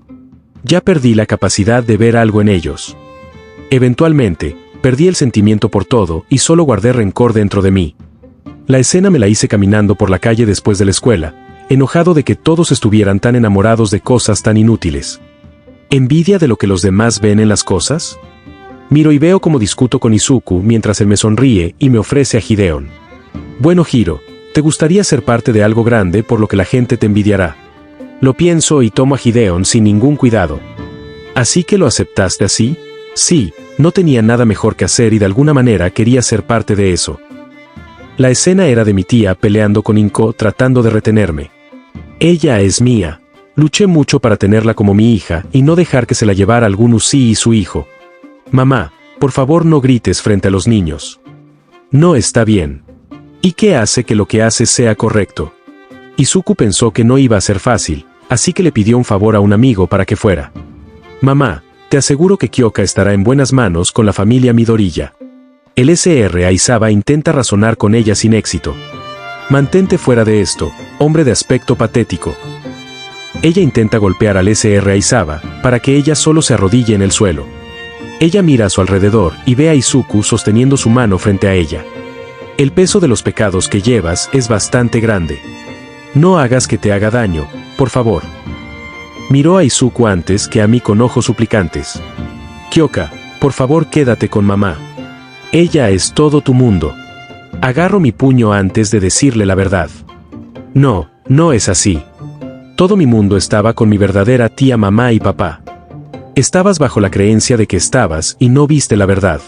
Ya perdí la capacidad de ver algo en ellos. Eventualmente, perdí el sentimiento por todo y solo guardé rencor dentro de mí. La escena me la hice caminando por la calle después de la escuela, enojado de que todos estuvieran tan enamorados de cosas tan inútiles. ¿Envidia de lo que los demás ven en las cosas? Miro y veo cómo discuto con Izuku mientras él me sonríe y me ofrece a Hideon. Bueno Hiro, ¿te gustaría ser parte de algo grande por lo que la gente te envidiará? Lo pienso y tomo a Hideon sin ningún cuidado. ¿Así que lo aceptaste así? Sí, no tenía nada mejor que hacer y de alguna manera quería ser parte de eso. La escena era de mi tía peleando con Inko tratando de retenerme. Ella es mía. Luché mucho para tenerla como mi hija y no dejar que se la llevara algún Uzi y su hijo. Mamá, por favor no grites frente a los niños. No está bien. ¿Y qué hace que lo que haces sea correcto? Izuku pensó que no iba a ser fácil, así que le pidió un favor a un amigo para que fuera. Mamá, te aseguro que Kyoka estará en buenas manos con la familia Midoriya. El Sr. Aizawa intenta razonar con ella sin éxito. Mantente fuera de esto, hombre de aspecto patético. Ella intenta golpear al Sr. Aizawa para que ella solo se arrodille en el suelo. Ella mira a su alrededor y ve a Izuku sosteniendo su mano frente a ella. El peso de los pecados que llevas es bastante grande. No hagas que te haga daño, por favor. Miró a Izuku antes que a mí con ojos suplicantes. Kyoka, por favor quédate con mamá. Ella es todo tu mundo. Agarro mi puño antes de decirle la verdad. No, no es así. Todo mi mundo estaba con mi verdadera tía mamá y papá. Estabas bajo la creencia de que estabas y no viste la verdad.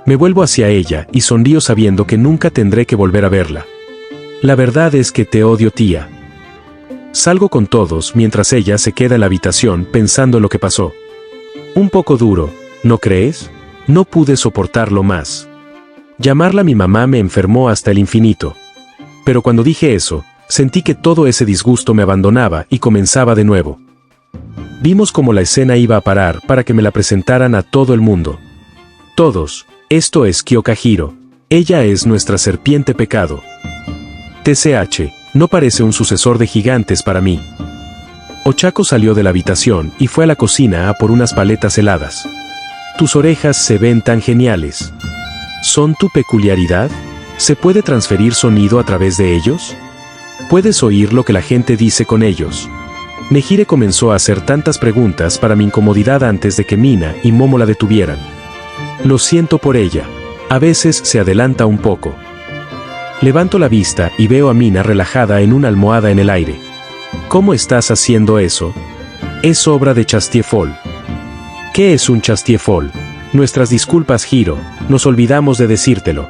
Me vuelvo hacia ella y sonrío sabiendo que nunca tendré que volver a verla. La verdad es que te odio, tía. Salgo con todos mientras ella se queda en la habitación pensando en lo que pasó. Un poco duro, ¿no crees? No pude soportarlo más. Llamarla mi mamá me enfermó hasta el infinito. Pero cuando dije eso, sentí que todo ese disgusto me abandonaba y comenzaba de nuevo. Vimos cómo la escena iba a parar para que me la presentaran a todo el mundo. Todos, esto es Kyoka Hiro. Ella es nuestra serpiente pecado. TCH, no parece un sucesor de gigantes para mí. Ochako salió de la habitación y fue a la cocina a por unas paletas heladas. Tus orejas se ven tan geniales. ¿Son tu peculiaridad? ¿Se puede transferir sonido a través de ellos? ¿Puedes oír lo que la gente dice con ellos? Nehire comenzó a hacer tantas preguntas para mi incomodidad antes de que Mina y Momo la detuvieran. Lo siento por ella. A veces se adelanta un poco. Levanto la vista y veo a Mina relajada en una almohada en el aire. ¿Cómo estás haciendo eso? Es obra de Chastiefol. ¿Qué es un Chastiefol? Nuestras disculpas, Hiro, nos olvidamos de decírtelo.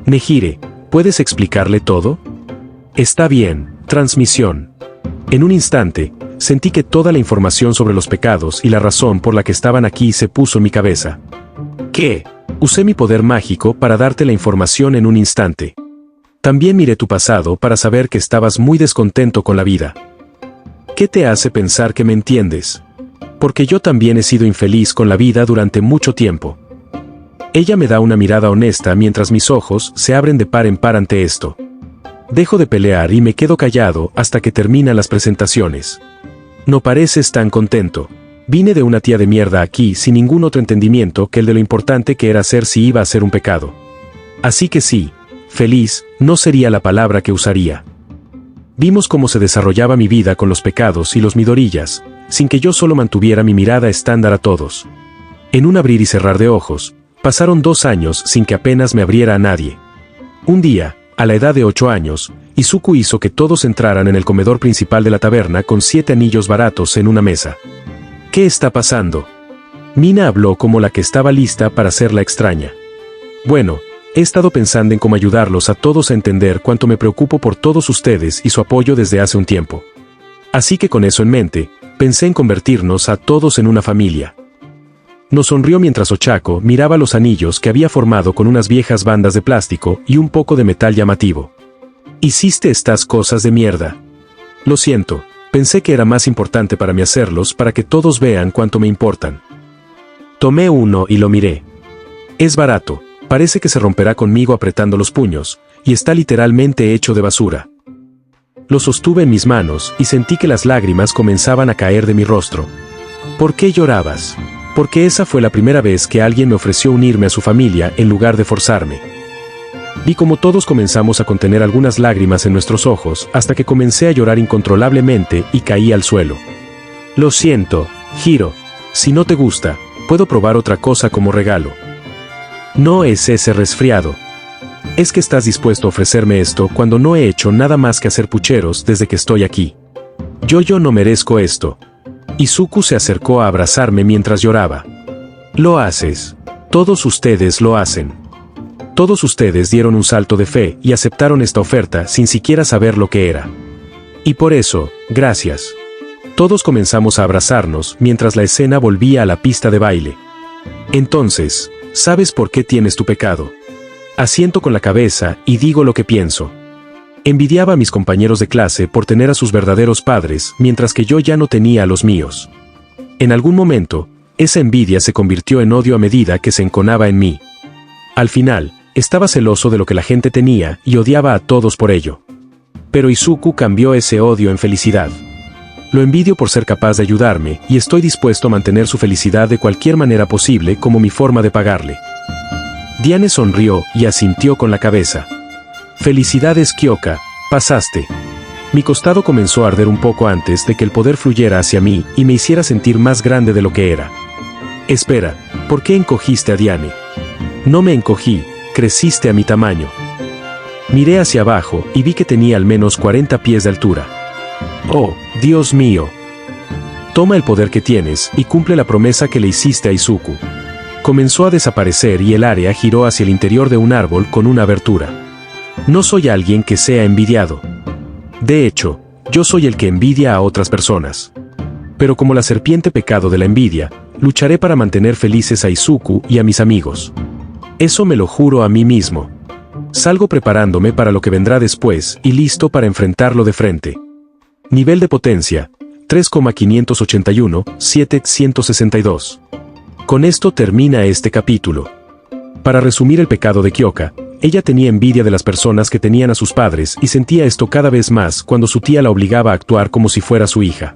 Nehire, ¿puedes explicarle todo? Está bien, transmisión. En un instante, sentí que toda la información sobre los pecados y la razón por la que estaban aquí se puso en mi cabeza. ¿Qué? Usé mi poder mágico para darte la información en un instante. También miré tu pasado para saber que estabas muy descontento con la vida. ¿Qué te hace pensar que me entiendes? Porque yo también he sido infeliz con la vida durante mucho tiempo. Ella me da una mirada honesta mientras mis ojos se abren de par en par ante esto. Dejo de pelear y me quedo callado hasta que terminan las presentaciones. No pareces tan contento. Vine de una tía de mierda aquí sin ningún otro entendimiento que el de lo importante que era ser si iba a ser un pecado. Así que sí, feliz no sería la palabra que usaría. Vimos cómo se desarrollaba mi vida con los pecados y los Midorillas, sin que yo solo mantuviera mi mirada estándar a todos. En un abrir y cerrar de ojos, pasaron 2 años sin que apenas me abriera a nadie. Un día, a la edad de 8 años, Izuku hizo que todos entraran en el comedor principal de la taberna con 7 anillos baratos en una mesa. ¿Qué está pasando? Mina habló como la que estaba lista para ser la extraña. Bueno, he estado pensando en cómo ayudarlos a todos a entender cuánto me preocupo por todos ustedes y su apoyo desde hace un tiempo. Así que con eso en mente, pensé en convertirnos a todos en una familia. Nos sonrió mientras Ochako miraba los anillos que había formado con unas viejas bandas de plástico y un poco de metal llamativo. Hiciste estas cosas de mierda. Lo siento, pensé que era más importante para mí hacerlos para que todos vean cuánto me importan. Tomé uno y lo miré. Es barato, parece que se romperá conmigo apretando los puños, y está literalmente hecho de basura. Lo sostuve en mis manos y sentí que las lágrimas comenzaban a caer de mi rostro. ¿Por qué llorabas? Porque esa fue la primera vez que alguien me ofreció unirme a su familia en lugar de forzarme. Vi como todos comenzamos a contener algunas lágrimas en nuestros ojos hasta que comencé a llorar incontrolablemente y caí al suelo. Lo siento, Hiro. Si no te gusta, puedo probar otra cosa como regalo. No es ese resfriado. Es que estás dispuesto a ofrecerme esto cuando no he hecho nada más que hacer pucheros desde que estoy aquí. Yo no merezco esto. Izuku se acercó a abrazarme mientras lloraba. Lo haces. Todos ustedes lo hacen. Todos ustedes dieron un salto de fe y aceptaron esta oferta sin siquiera saber lo que era. Y por eso, gracias. Todos comenzamos a abrazarnos mientras la escena volvía a la pista de baile. Entonces, ¿sabes por qué tienes tu pecado? Asiento con la cabeza y digo lo que pienso. Envidiaba a mis compañeros de clase por tener a sus verdaderos padres, mientras que yo ya no tenía a los míos. En algún momento, esa envidia se convirtió en odio a medida que se enconaba en mí. Al final, estaba celoso de lo que la gente tenía y odiaba a todos por ello. Pero Izuku cambió ese odio en felicidad. Lo envidio por ser capaz de ayudarme y estoy dispuesto a mantener su felicidad de cualquier manera posible como mi forma de pagarle. Diane sonrió y asintió con la cabeza. Felicidades, Kyoka, pasaste. Mi costado comenzó a arder un poco antes de que el poder fluyera hacia mí y me hiciera sentir más grande de lo que era. Espera, ¿por qué encogiste a Diane? No me encogí, creciste a mi tamaño. Miré hacia abajo y vi que tenía al menos 40 pies de altura. Oh, Dios mío. Toma el poder que tienes y cumple la promesa que le hiciste a Izuku. Comenzó a desaparecer y el área giró hacia el interior de un árbol con una abertura. No soy alguien que sea envidiado. De hecho, yo soy el que envidia a otras personas. Pero como la serpiente pecado de la envidia, lucharé para mantener felices a Izuku y a mis amigos. Eso me lo juro a mí mismo. Salgo preparándome para lo que vendrá después y listo para enfrentarlo de frente. Nivel de potencia, 3,581, 762. Con esto termina este capítulo. Para resumir el pecado de Kyoka, ella tenía envidia de las personas que tenían a sus padres y sentía esto cada vez más cuando su tía la obligaba a actuar como si fuera su hija.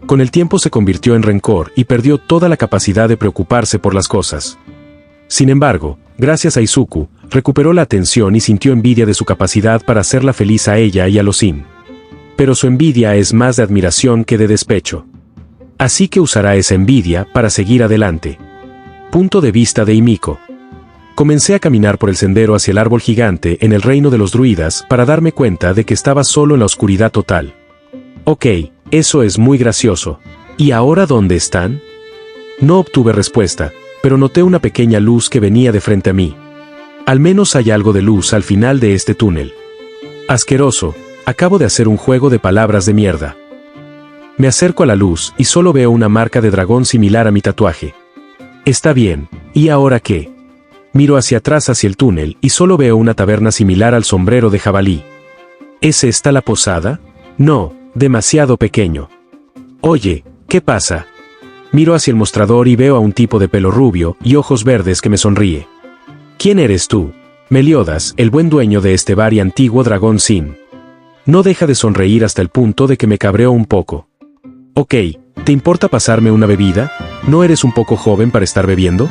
Con el tiempo se convirtió en rencor y perdió toda la capacidad de preocuparse por las cosas. Sin embargo, gracias a Izuku, recuperó la atención y sintió envidia de su capacidad para hacerla feliz a ella y a los Sin. Pero su envidia es más de admiración que de despecho. Así que usará esa envidia para seguir adelante. Punto de vista de Himiko. Comencé a caminar por el sendero hacia el árbol gigante en el reino de los druidas para darme cuenta de que estaba solo en la oscuridad total. Ok, eso es muy gracioso. ¿Y ahora dónde están? No obtuve respuesta, pero noté una pequeña luz que venía de frente a mí. Al menos hay algo de luz al final de este túnel. Asqueroso, acabo de hacer un juego de palabras de mierda. Me acerco a la luz y solo veo una marca de dragón similar a mi tatuaje. Está bien, ¿y ahora qué? Miro hacia atrás hacia el túnel y solo veo una taberna similar al sombrero de jabalí. ¿Es esta la posada? No, demasiado pequeño. Oye, ¿qué pasa? Miro hacia el mostrador y veo a un tipo de pelo rubio y ojos verdes que me sonríe. ¿Quién eres tú? Meliodas, el buen dueño de este bar y antiguo dragón Sin. No deja de sonreír hasta el punto de que me cabreo un poco. Ok, ¿te importa pasarme una bebida? ¿No eres un poco joven para estar bebiendo?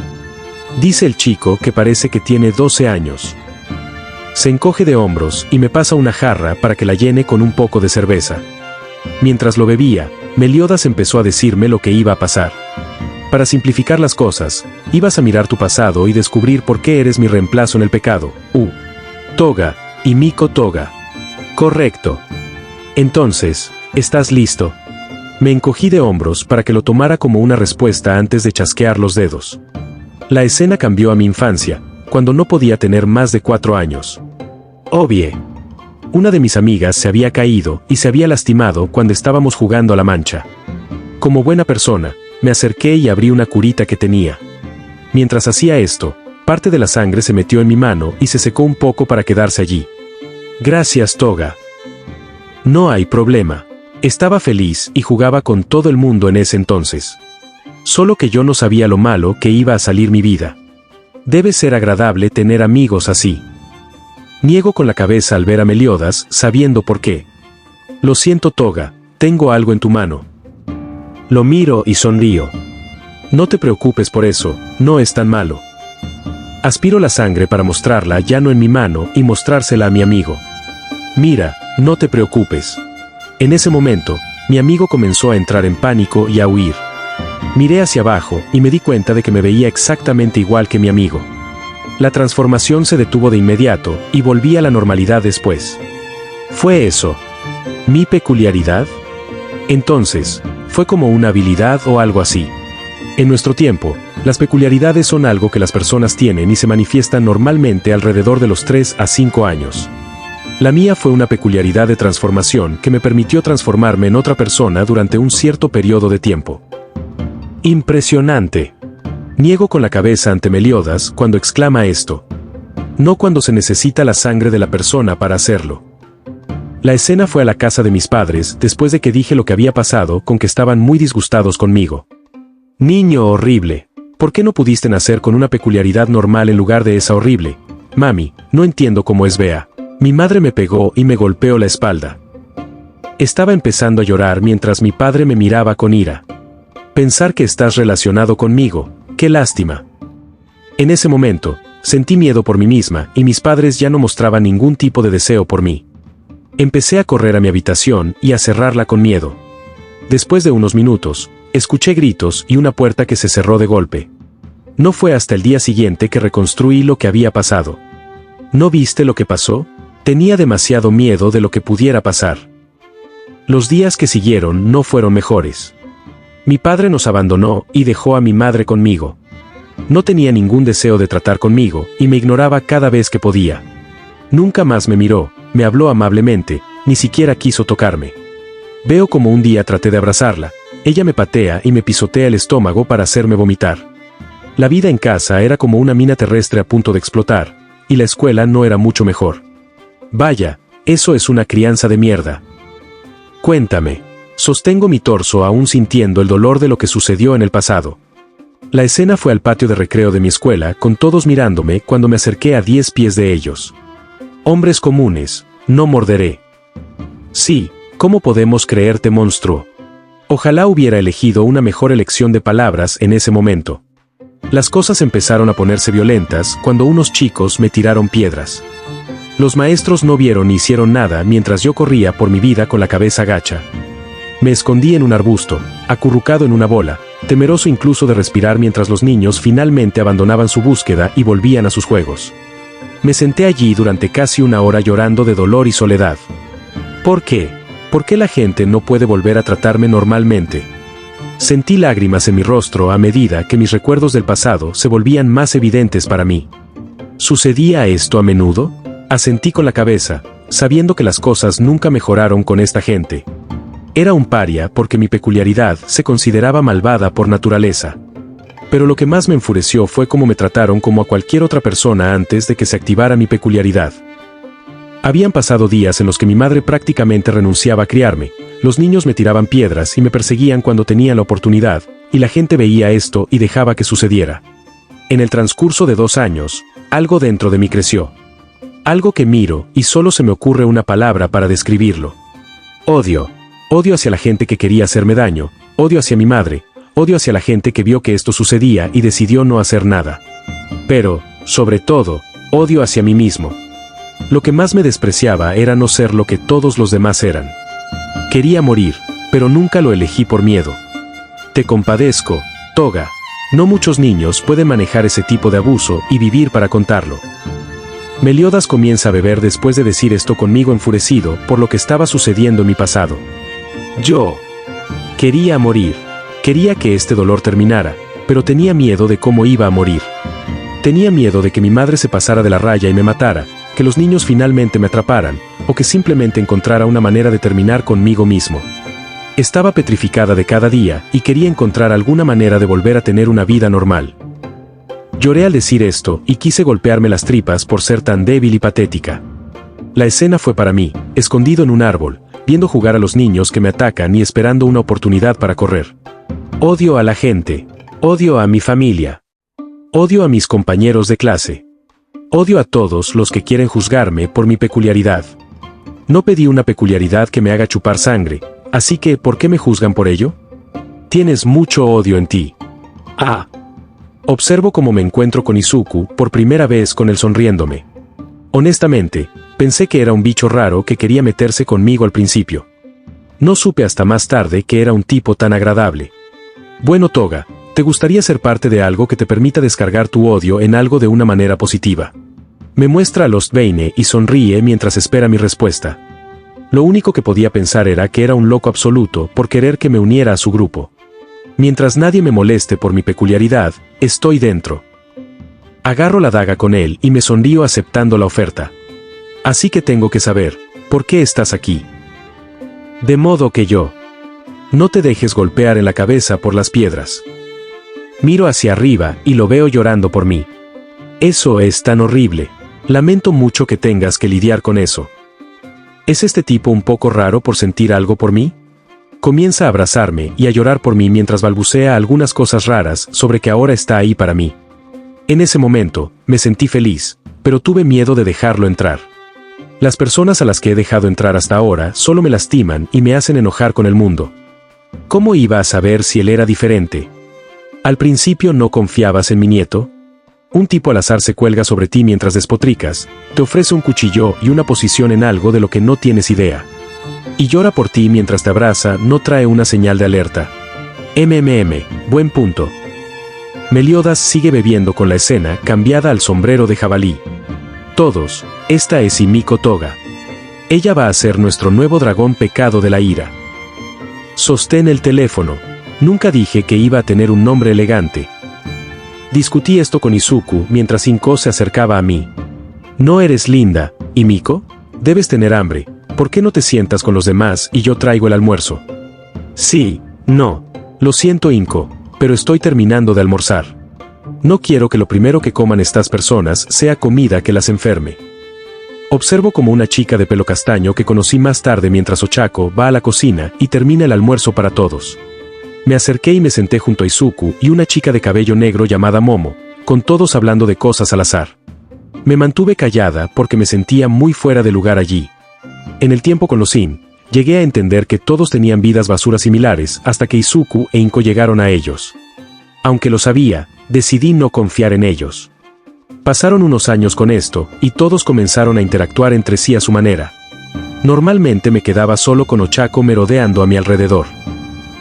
Dice el chico que parece que tiene 12 años. Se encoge de hombros y me pasa una jarra para que la llene con un poco de cerveza. Mientras lo bebía, Meliodas empezó a decirme lo que iba a pasar. Para simplificar las cosas, ibas a mirar tu pasado y descubrir por qué eres mi reemplazo en el pecado. Toga, Himiko Toga. Correcto. Entonces, ¿estás listo? Me encogí de hombros para que lo tomara como una respuesta antes de chasquear los dedos. La escena cambió a mi infancia, cuando no podía tener más de 4 años. Obvie. Una de mis amigas se había caído y se había lastimado cuando estábamos jugando a la mancha. Como buena persona, me acerqué y abrí una curita que tenía. Mientras hacía esto, parte de la sangre se metió en mi mano y se secó un poco para quedarse allí. Gracias, Toga. No hay problema. Estaba feliz y jugaba con todo el mundo en ese entonces. Solo que yo no sabía lo malo que iba a salir mi vida. Debe ser agradable tener amigos así. Niego con la cabeza al ver a Meliodas, sabiendo por qué. Lo siento, Toga, tengo algo en tu mano. Lo miro y sonrío. No te preocupes por eso, no es tan malo. Aspiro la sangre para mostrarla ya no en mi mano y mostrársela a mi amigo. Mira, no te preocupes. En ese momento, mi amigo comenzó a entrar en pánico y a huir. Miré hacia abajo y me di cuenta de que me veía exactamente igual que mi amigo. La transformación se detuvo de inmediato y volví a la normalidad después. ¿Fue eso mi peculiaridad? Entonces, ¿fue como una habilidad o algo así? En nuestro tiempo, las peculiaridades son algo que las personas tienen y se manifiestan normalmente alrededor de los 3 a 5 años. La mía fue una peculiaridad de transformación que me permitió transformarme en otra persona durante un cierto periodo de tiempo. Impresionante. Niego con la cabeza ante Meliodas cuando exclama esto. No cuando se necesita la sangre de la persona para hacerlo. La escena fue a la casa de mis padres después de que dije lo que había pasado, con que estaban muy disgustados conmigo. Niño horrible. ¿Por qué no pudiste nacer con una peculiaridad normal en lugar de esa horrible? Mami, no entiendo cómo es Bea. Mi madre me pegó y me golpeó la espalda. Estaba empezando a llorar mientras mi padre me miraba con ira. Pensar que estás relacionado conmigo, qué lástima. En ese momento, sentí miedo por mí misma y mis padres ya no mostraban ningún tipo de deseo por mí. Empecé a correr a mi habitación y a cerrarla con miedo. Después de unos minutos, escuché gritos y una puerta que se cerró de golpe. No fue hasta el día siguiente que reconstruí lo que había pasado. ¿No viste lo que pasó? Tenía demasiado miedo de lo que pudiera pasar. Los días que siguieron no fueron mejores. Mi padre nos abandonó y dejó a mi madre conmigo. No tenía ningún deseo de tratar conmigo y me ignoraba cada vez que podía. Nunca más me miró, me habló amablemente, ni siquiera quiso tocarme. Veo como un día traté de abrazarla, ella me patea y me pisotea el estómago para hacerme vomitar. La vida en casa era como una mina terrestre a punto de explotar, y la escuela no era mucho mejor. Vaya, eso es una crianza de mierda. Cuéntame, Sostengo mi torso aún sintiendo el dolor de lo que sucedió en el pasado. La escena fue al patio de recreo de mi escuela, con todos mirándome cuando me acerqué a 10 pies de ellos. Hombres comunes, no morderé. Sí, ¿cómo podemos creerte monstruo? Ojalá hubiera elegido una mejor elección de palabras en ese momento. Las cosas empezaron a ponerse violentas cuando unos chicos me tiraron piedras. Los maestros no vieron ni hicieron nada mientras yo corría por mi vida con la cabeza gacha. Me escondí en un arbusto, acurrucado en una bola, temeroso incluso de respirar mientras los niños finalmente abandonaban su búsqueda y volvían a sus juegos. Me senté allí durante casi una hora llorando de dolor y soledad. ¿Por qué? ¿Por qué la gente no puede volver a tratarme normalmente? Sentí lágrimas en mi rostro a medida que mis recuerdos del pasado se volvían más evidentes para mí. ¿Sucedía esto a menudo? Asentí con la cabeza, sabiendo que las cosas nunca mejoraron con esta gente. Era un paria porque mi peculiaridad se consideraba malvada por naturaleza. Pero lo que más me enfureció fue cómo me trataron como a cualquier otra persona antes de que se activara mi peculiaridad. Habían pasado días en los que mi madre prácticamente renunciaba a criarme, los niños me tiraban piedras y me perseguían cuando tenían la oportunidad, y la gente veía esto y dejaba que sucediera. En el transcurso de 2 años, algo dentro de mí creció. Algo que miro y solo se me ocurre una palabra para describirlo. Odio. Odio hacia la gente que quería hacerme daño, odio hacia mi madre, odio hacia la gente que vio que esto sucedía y decidió no hacer nada. Pero, sobre todo, odio hacia mí mismo. Lo que más me despreciaba era no ser lo que todos los demás eran. Quería morir, pero nunca lo elegí por miedo. Te compadezco, Toga. No muchos niños pueden manejar ese tipo de abuso y vivir para contarlo. Meliodas comienza a beber después de decir esto conmigo enfurecido por lo que estaba sucediendo en mi pasado. Yo quería morir. Quería que este dolor terminara, pero tenía miedo de cómo iba a morir. Tenía miedo de que mi madre se pasara de la raya y me matara, que los niños finalmente me atraparan, o que simplemente encontrara una manera de terminar conmigo mismo. Estaba petrificada de cada día y quería encontrar alguna manera de volver a tener una vida normal. Lloré al decir esto y quise golpearme las tripas por ser tan débil y patética. La escena fue para mí, escondido en un árbol, viendo jugar a los niños que me atacan y esperando una oportunidad para correr. Odio a la gente. Odio a mi familia. Odio a mis compañeros de clase. Odio a todos los que quieren juzgarme por mi peculiaridad. No pedí una peculiaridad que me haga chupar sangre, así que ¿por qué me juzgan por ello? Tienes mucho odio en ti. Observo cómo me encuentro con Izuku por primera vez con él sonriéndome. Honestamente, pensé que era un bicho raro que quería meterse conmigo al principio. No supe hasta más tarde que era un tipo tan agradable. Bueno, Toga, ¿te gustaría ser parte de algo que te permita descargar tu odio en algo de una manera positiva? Me muestra a Lost Veine y sonríe mientras espera mi respuesta. Lo único que podía pensar era que era un loco absoluto por querer que me uniera a su grupo. Mientras nadie me moleste por mi peculiaridad, estoy dentro. Agarro la daga con él y me sonrío aceptando la oferta. Así que tengo que saber, ¿por qué estás aquí? De modo que yo. No te dejes golpear en la cabeza por las piedras. Miro hacia arriba y lo veo llorando por mí. Eso es tan horrible. Lamento mucho que tengas que lidiar con eso. ¿Es este tipo un poco raro por sentir algo por mí? Comienza a abrazarme y a llorar por mí mientras balbucea algunas cosas raras sobre que ahora está ahí para mí. En ese momento, me sentí feliz, pero tuve miedo de dejarlo entrar. Las personas a las que he dejado entrar hasta ahora solo me lastiman y me hacen enojar con el mundo. ¿Cómo iba a saber si él era diferente? ¿Al principio no confiabas en mi nieto? Un tipo al azar se cuelga sobre ti mientras despotricas, te ofrece un cuchillo y una posición en algo de lo que no tienes idea. Y llora por ti mientras te abraza, no trae una señal de alerta. Buen punto. Meliodas sigue bebiendo con la escena cambiada al sombrero de jabalí. Todos, esta es Himiko Toga. Ella va a ser nuestro nuevo dragón pecado de la ira. Sostén el teléfono. Nunca dije que iba a tener un nombre elegante. Discutí esto con Izuku mientras Inko se acercaba a mí. ¿No eres linda, Himiko? Debes tener hambre. ¿Por qué no te sientas con los demás y yo traigo el almuerzo? Sí, no. Lo siento, Inko, pero estoy terminando de almorzar. No quiero que lo primero que coman estas personas sea comida que las enferme. Observo como una chica de pelo castaño que conocí más tarde mientras Ochako va a la cocina y termina el almuerzo para todos. Me acerqué y me senté junto a Izuku y una chica de cabello negro llamada Momo, con todos hablando de cosas al azar. Me mantuve callada porque me sentía muy fuera de lugar allí. En el tiempo con los Shin, llegué a entender que todos tenían vidas basura similares hasta que Izuku e Inko llegaron a ellos. Aunque lo sabía, decidí no confiar en ellos. Pasaron unos años con esto, y todos comenzaron a interactuar entre sí a su manera. Normalmente me quedaba solo con Ochako merodeando a mi alrededor.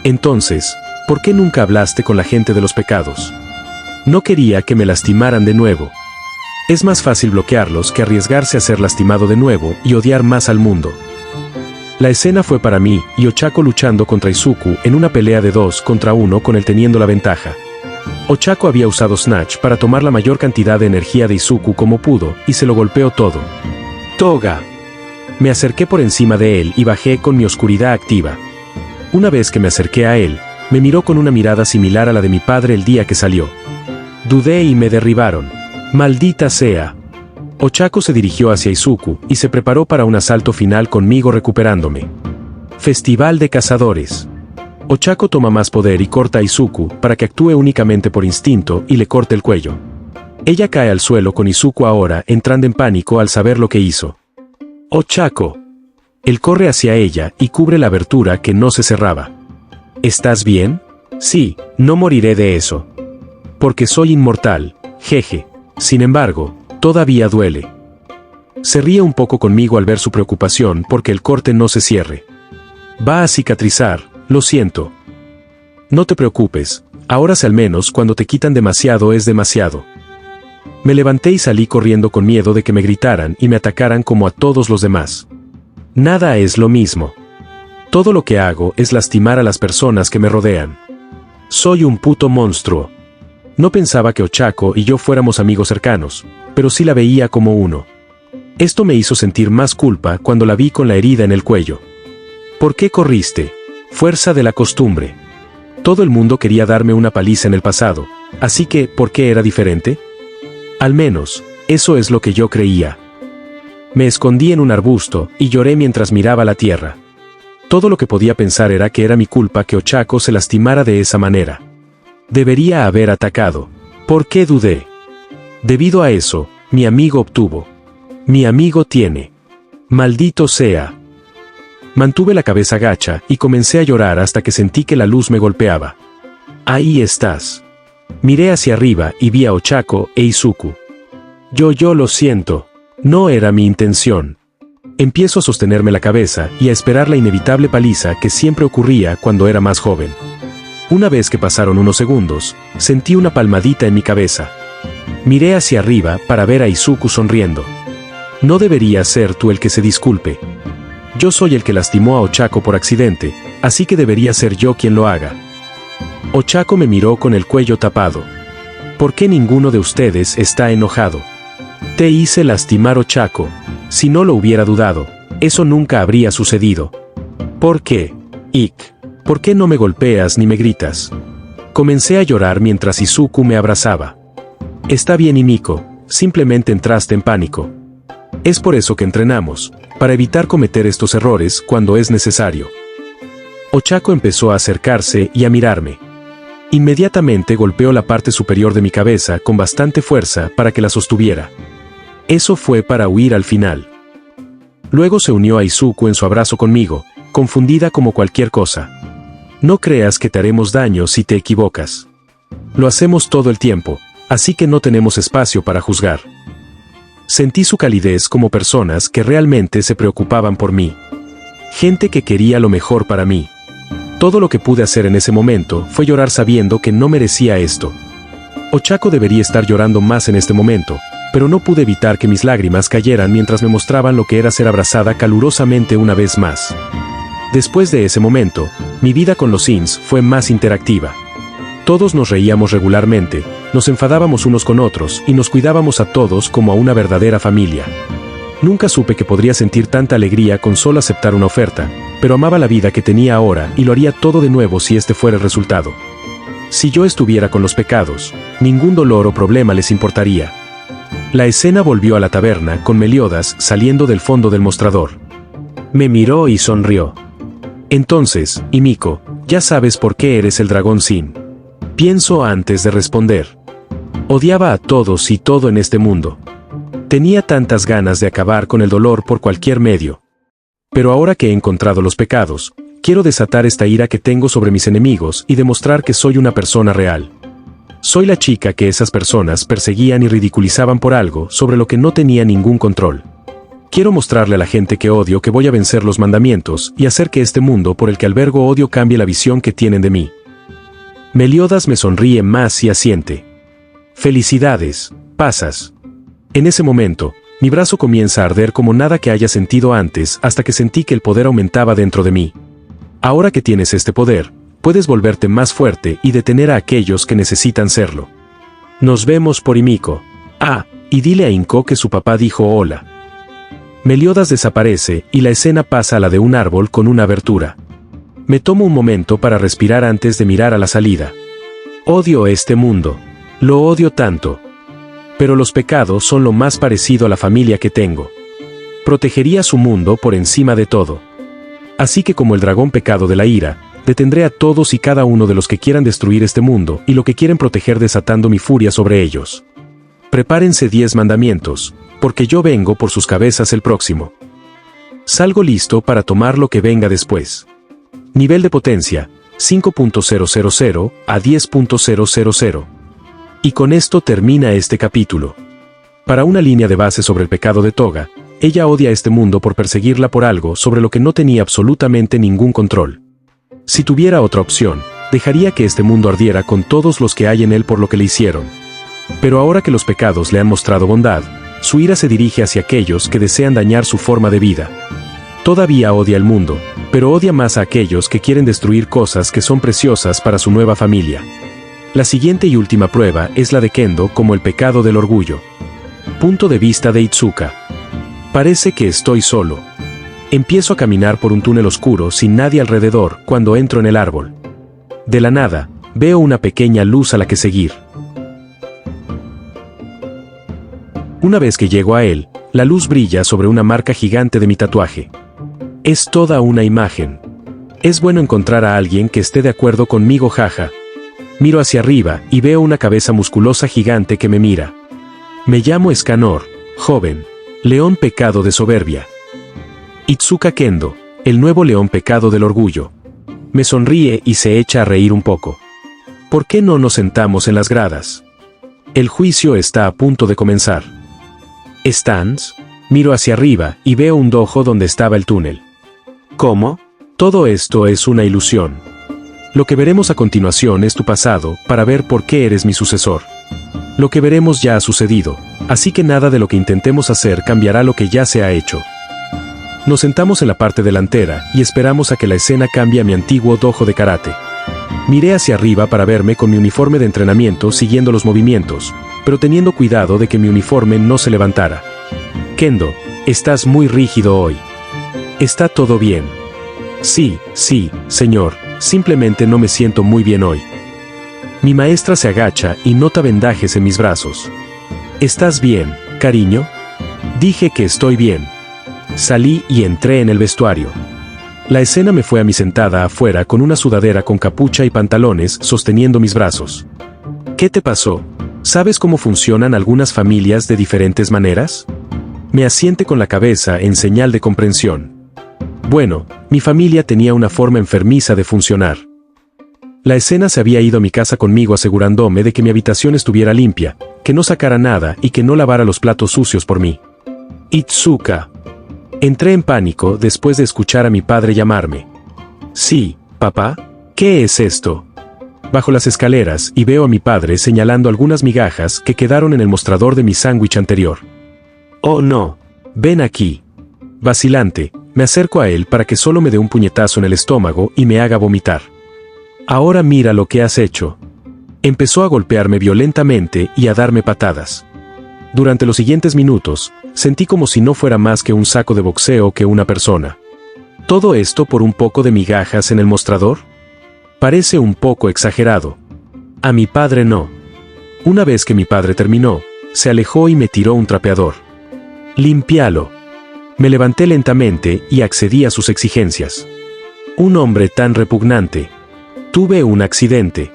Entonces, ¿por qué nunca hablaste con la gente de los pecados? No quería que me lastimaran de nuevo. Es más fácil bloquearlos que arriesgarse a ser lastimado de nuevo y odiar más al mundo. La escena fue para mí y Ochako luchando contra Izuku en una pelea de 2 contra 1 con él teniendo la ventaja. Ochako había usado Snatch para tomar la mayor cantidad de energía de Izuku como pudo, y se lo golpeó todo. ¡Toga! Me acerqué por encima de él y bajé con mi oscuridad activa. Una vez que me acerqué a él, me miró con una mirada similar a la de mi padre el día que salió. Dudé y me derribaron. ¡Maldita sea! Ochako se dirigió hacia Izuku y se preparó para un asalto final conmigo recuperándome. Festival de cazadores. Ochako toma más poder y corta a Izuku para que actúe únicamente por instinto y le corte el cuello. Ella cae al suelo con Izuku ahora entrando en pánico al saber lo que hizo. ¡Ochako! Él corre hacia ella y cubre la abertura que no se cerraba. ¿Estás bien? Sí, no moriré de eso. Porque soy inmortal, jeje. Sin embargo, todavía duele. Se ríe un poco conmigo al ver su preocupación porque el corte no se cierre. Va a cicatrizar. Lo siento. No te preocupes, ahora sé al menos cuando te quitan demasiado es demasiado. Me levanté y salí corriendo con miedo de que me gritaran y me atacaran como a todos los demás. Nada es lo mismo. Todo lo que hago es lastimar a las personas que me rodean. Soy un puto monstruo. No pensaba que Ochako y yo fuéramos amigos cercanos, pero sí la veía como uno. Esto me hizo sentir más culpa cuando la vi con la herida en el cuello. ¿Por qué corriste? Fuerza de la costumbre. Todo el mundo quería darme una paliza en el pasado, así que, ¿por qué era diferente? Al menos, eso es lo que yo creía. Me escondí en un arbusto y lloré mientras miraba la tierra. Todo lo que podía pensar era que era mi culpa que Ochako se lastimara de esa manera. Debería haber atacado. ¿Por qué dudé? Debido a eso, mi amigo obtuvo. Mi amigo tiene. Maldito sea. Mantuve la cabeza gacha y comencé a llorar hasta que sentí que la luz me golpeaba. Ahí estás. Miré hacia arriba y vi a Ochako e Izuku. Yo lo siento. No era mi intención. Empiezo a sostenerme la cabeza y a esperar la inevitable paliza que siempre ocurría cuando era más joven. Una vez que pasaron unos segundos, sentí una palmadita en mi cabeza. Miré hacia arriba para ver a Izuku sonriendo. No debería ser tú el que se disculpe. Yo soy el que lastimó a Ochako por accidente, así que debería ser yo quien lo haga. Ochako me miró con el cuello tapado. ¿Por qué ninguno de ustedes está enojado? Te hice lastimar, Ochako. Si no lo hubiera dudado, eso nunca habría sucedido. ¿Por qué? ¿Por qué no me golpeas ni me gritas? Comencé a llorar mientras Izuku me abrazaba. Está bien, Iniko, simplemente entraste en pánico. Es por eso que entrenamos, para evitar cometer estos errores cuando es necesario. Ochako empezó a acercarse y a mirarme. Inmediatamente golpeó la parte superior de mi cabeza con bastante fuerza para que la sostuviera. Eso fue para huir al final. Luego se unió a Izuku en su abrazo conmigo, confundida como cualquier cosa. No creas que te haremos daño si te equivocas. Lo hacemos todo el tiempo, así que no tenemos espacio para juzgar. Sentí su calidez como personas que realmente se preocupaban por mí. Gente que quería lo mejor para mí. Todo lo que pude hacer en ese momento fue llorar sabiendo que no merecía esto. Ochako debería estar llorando más en este momento, pero no pude evitar que mis lágrimas cayeran mientras me mostraban lo que era ser abrazada calurosamente una vez más. Después de ese momento, mi vida con los Shins fue más interactiva. Todos nos reíamos regularmente, nos enfadábamos unos con otros y nos cuidábamos a todos como a una verdadera familia. Nunca supe que podría sentir tanta alegría con solo aceptar una oferta, pero amaba la vida que tenía ahora y lo haría todo de nuevo si este fuera el resultado. Si yo estuviera con los pecados, ningún dolor o problema les importaría. La escena volvió a la taberna con Meliodas saliendo del fondo del mostrador. Me miró y sonrió. Entonces, Himiko, ya sabes por qué eres el dragón Sin. Pienso antes de responder. Odiaba a todos y todo en este mundo. Tenía tantas ganas de acabar con el dolor por cualquier medio. Pero ahora que he encontrado los pecados, quiero desatar esta ira que tengo sobre mis enemigos y demostrar que soy una persona real. Soy la chica que esas personas perseguían y ridiculizaban por algo sobre lo que no tenía ningún control. Quiero mostrarle a la gente que odio que voy a vencer los mandamientos y hacer que este mundo por el que albergo odio cambie la visión que tienen de mí. Meliodas me sonríe más y asiente. Felicidades, pasas. En ese momento, mi brazo comienza a arder como nada que haya sentido antes hasta que sentí que el poder aumentaba dentro de mí. Ahora que tienes este poder, puedes volverte más fuerte y detener a aquellos que necesitan serlo. Nos vemos por Himiko. Ah, y dile a Inko que su papá dijo hola. Meliodas desaparece y la escena pasa a la de un árbol con una abertura. Me tomo un momento para respirar antes de mirar a la salida. Odio este mundo. Lo odio tanto. Pero los pecados son lo más parecido a la familia que tengo. Protegería su mundo por encima de todo. Así que como el dragón pecado de la ira, detendré a todos y cada uno de los que quieran destruir este mundo y lo que quieren proteger desatando mi furia sobre ellos. Prepárense 10 mandamientos, porque yo vengo por sus cabezas el próximo. Salgo listo para tomar lo que venga después. Nivel de potencia, 5.000 a 10.000. Y con esto termina este capítulo. Para una línea de base sobre el pecado de Toga, ella odia este mundo por perseguirla por algo sobre lo que no tenía absolutamente ningún control. Si tuviera otra opción, dejaría que este mundo ardiera con todos los que hay en él por lo que le hicieron. Pero ahora que los pecados le han mostrado bondad, su ira se dirige hacia aquellos que desean dañar su forma de vida. Todavía odia el mundo, pero odia más a aquellos que quieren destruir cosas que son preciosas para su nueva familia. La siguiente y última prueba es la de Kendo como el pecado del orgullo. Punto de vista de Itsuka. Parece que estoy solo. Empiezo a caminar por un túnel oscuro sin nadie alrededor cuando entro en el árbol. De la nada, veo una pequeña luz a la que seguir. Una vez que llego a él, la luz brilla sobre una marca gigante de mi tatuaje. Es toda una imagen. Es bueno encontrar a alguien que esté de acuerdo conmigo, jaja. Miro hacia arriba y veo una cabeza musculosa gigante que me mira. Me llamo Escanor, joven, león pecado de soberbia. Itsuka Kendo, el nuevo león pecado del orgullo. Me sonríe y se echa a reír un poco. ¿Por qué no nos sentamos en las gradas? El juicio está a punto de comenzar. ¿Stands? Miro hacia arriba y veo un dojo donde estaba el túnel. ¿Cómo? Todo esto es una ilusión. Lo que veremos a continuación es tu pasado, para ver por qué eres mi sucesor. Lo que veremos ya ha sucedido, así que nada de lo que intentemos hacer cambiará lo que ya se ha hecho. Nos sentamos en la parte delantera y esperamos a que la escena cambie a mi antiguo dojo de karate. Miré hacia arriba para verme con mi uniforme de entrenamiento siguiendo los movimientos, pero teniendo cuidado de que mi uniforme no se levantara. Kendo, estás muy rígido hoy. ¿Está todo bien? Sí, señor. Simplemente no me siento muy bien hoy. Mi maestra se agacha y nota vendajes en mis brazos. ¿Estás bien, cariño? Dije que estoy bien. Salí y entré en el vestuario. La escena me fue a mi sentada afuera con una sudadera con capucha y pantalones sosteniendo mis brazos. ¿Qué te pasó? ¿Sabes cómo funcionan algunas familias de diferentes maneras? Me asiente con la cabeza en señal de comprensión. Bueno, mi familia tenía una forma enfermiza de funcionar. La escena se había ido a mi casa conmigo asegurándome de que mi habitación estuviera limpia, que no sacara nada y que no lavara los platos sucios por mí. Itsuka. Entré en pánico después de escuchar a mi padre llamarme. Sí, papá, ¿qué es esto? Bajo las escaleras y veo a mi padre señalando algunas migajas que quedaron en el mostrador de mi sándwich anterior. Oh no, ven aquí. Vacilante, me acerco a él para que solo me dé un puñetazo en el estómago y me haga vomitar. Ahora mira lo que has hecho. Empezó a golpearme violentamente y a darme patadas. Durante los siguientes minutos, sentí como si no fuera más que un saco de boxeo que una persona. ¿Todo esto por un poco de migajas en el mostrador? Parece un poco exagerado. A mi padre no. Una vez que mi padre terminó, se alejó y me tiró un trapeador. «Límpialo». Me levanté lentamente y accedí a sus exigencias. Un hombre tan repugnante. Tuve un accidente.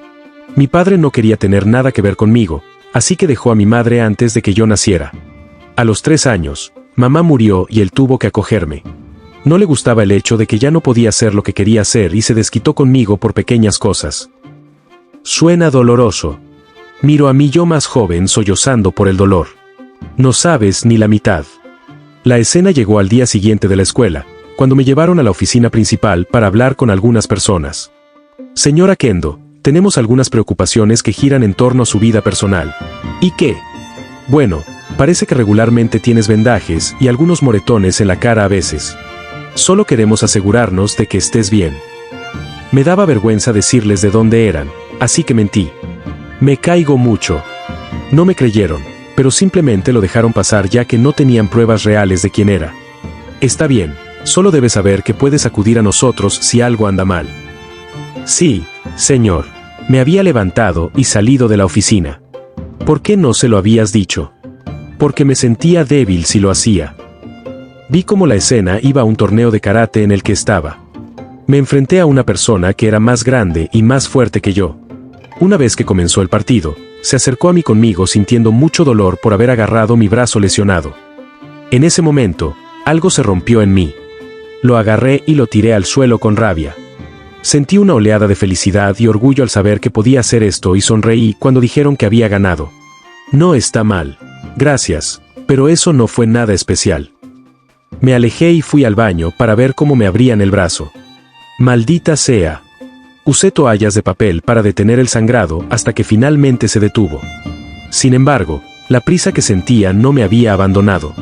Mi padre no quería tener nada que ver conmigo, así que dejó a mi madre antes de que yo naciera. A los 3 años, mamá murió y él tuvo que acogerme. No le gustaba el hecho de que ya no podía hacer lo que quería hacer y se desquitó conmigo por pequeñas cosas. Suena doloroso. Miro a mi yo más joven sollozando por el dolor. No sabes ni la mitad. La escena llegó al día siguiente de la escuela, cuando me llevaron a la oficina principal para hablar con algunas personas. Señora Kendo, tenemos algunas preocupaciones que giran en torno a su vida personal. ¿Y qué? Bueno, parece que regularmente tienes vendajes y algunos moretones en la cara a veces. Solo queremos asegurarnos de que estés bien. Me daba vergüenza decirles de dónde eran, así que mentí. Me caigo mucho. No me creyeron, pero simplemente lo dejaron pasar ya que no tenían pruebas reales de quién era. Está bien, solo debes saber que puedes acudir a nosotros si algo anda mal. Sí, señor. Me había levantado y salido de la oficina. ¿Por qué no se lo habías dicho? Porque me sentía débil si lo hacía. Vi cómo la escena iba a un torneo de karate en el que estaba. Me enfrenté a una persona que era más grande y más fuerte que yo. Una vez que comenzó el partido, se acercó a mí conmigo sintiendo mucho dolor por haber agarrado mi brazo lesionado. En ese momento, algo se rompió en mí. Lo agarré y lo tiré al suelo con rabia. Sentí una oleada de felicidad y orgullo al saber que podía hacer esto y sonreí cuando dijeron que había ganado. No está mal. Gracias, pero eso no fue nada especial. Me alejé y fui al baño para ver cómo me abrían el brazo. Maldita sea. Usé toallas de papel para detener el sangrado hasta que finalmente se detuvo. Sin embargo, la prisa que sentía no me había abandonado.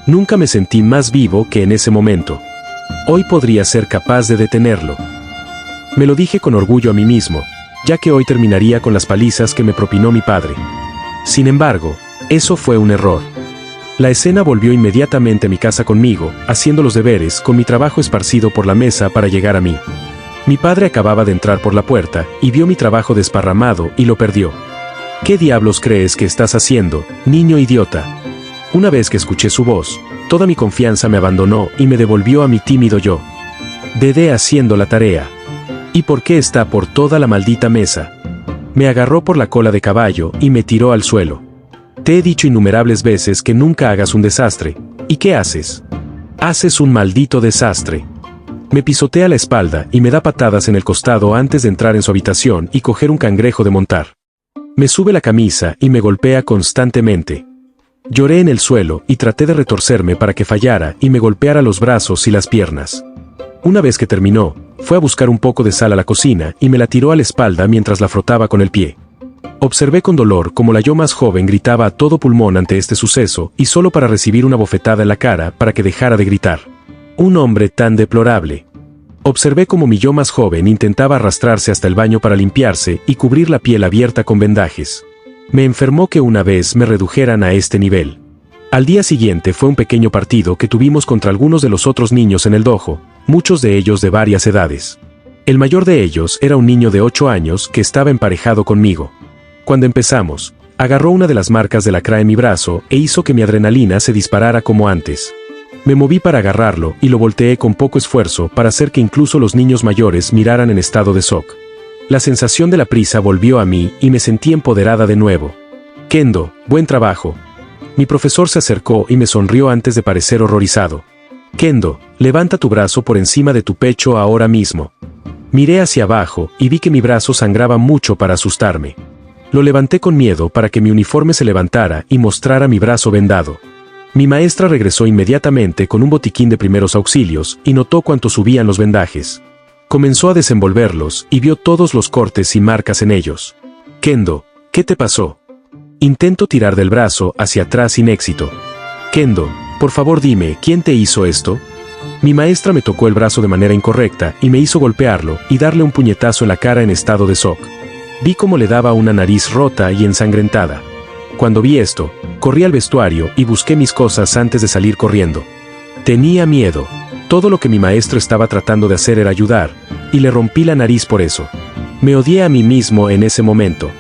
Nunca me sentí más vivo que en ese momento. Hoy podría ser capaz de detenerlo. Me lo dije con orgullo a mí mismo, ya que hoy terminaría con las palizas que me propinó mi padre. Sin embargo, eso fue un error. La escena volvió inmediatamente a mi casa conmigo, haciendo los deberes con mi trabajo esparcido por la mesa para llegar a mí. Mi padre acababa de entrar por la puerta y vio mi trabajo desparramado y lo perdió. ¿Qué diablos crees que estás haciendo, niño idiota? Una vez que escuché su voz, toda mi confianza me abandonó y me devolvió a mi tímido yo. Dedé haciendo la tarea. ¿Y por qué está por toda la maldita mesa? Me agarró por la cola de caballo y me tiró al suelo. Te he dicho innumerables veces que nunca hagas un desastre. ¿Y qué haces? Haces un maldito desastre. Me pisotea la espalda y me da patadas en el costado antes de entrar en su habitación y coger un cangrejo de montar. Me sube la camisa y me golpea constantemente. Lloré en el suelo y traté de retorcerme para que fallara y me golpeara los brazos y las piernas. Una vez que terminó, fue a buscar un poco de sal a la cocina y me la tiró a la espalda mientras la frotaba con el pie. Observé con dolor cómo la yo más joven gritaba a todo pulmón ante este suceso y solo para recibir una bofetada en la cara para que dejara de gritar. Un hombre tan deplorable. Observé cómo mi yo más joven intentaba arrastrarse hasta el baño para limpiarse y cubrir la piel abierta con vendajes. Me enfermó que una vez me redujeran a este nivel. Al día siguiente fue un pequeño partido que tuvimos contra algunos de los otros niños en el dojo, muchos de ellos de varias edades. El mayor de ellos era un niño de 8 años que estaba emparejado conmigo. Cuando empezamos, agarró una de las marcas de lacra en mi brazo e hizo que mi adrenalina se disparara como antes. Me moví para agarrarlo y lo volteé con poco esfuerzo para hacer que incluso los niños mayores miraran en estado de shock. La sensación de la prisa volvió a mí y me sentí empoderada de nuevo. Kendo, buen trabajo. Mi profesor se acercó y me sonrió antes de parecer horrorizado. Kendo, levanta tu brazo por encima de tu pecho ahora mismo. Miré hacia abajo y vi que mi brazo sangraba mucho para asustarme. Lo levanté con miedo para que mi uniforme se levantara y mostrara mi brazo vendado. Mi maestra regresó inmediatamente con un botiquín de primeros auxilios y notó cuánto subían los vendajes. Comenzó a desenvolverlos y vio todos los cortes y marcas en ellos. Kendo, ¿qué te pasó? Intento tirar del brazo hacia atrás sin éxito. Kendo, por favor dime, ¿quién te hizo esto? Mi maestra me tocó el brazo de manera incorrecta y me hizo golpearlo y darle un puñetazo en la cara en estado de shock. Vi cómo le daba una nariz rota y ensangrentada. Cuando vi esto, corrí al vestuario y busqué mis cosas antes de salir corriendo. Tenía miedo. Todo lo que mi maestro estaba tratando de hacer era ayudar, y le rompí la nariz por eso. Me odié a mí mismo en ese momento.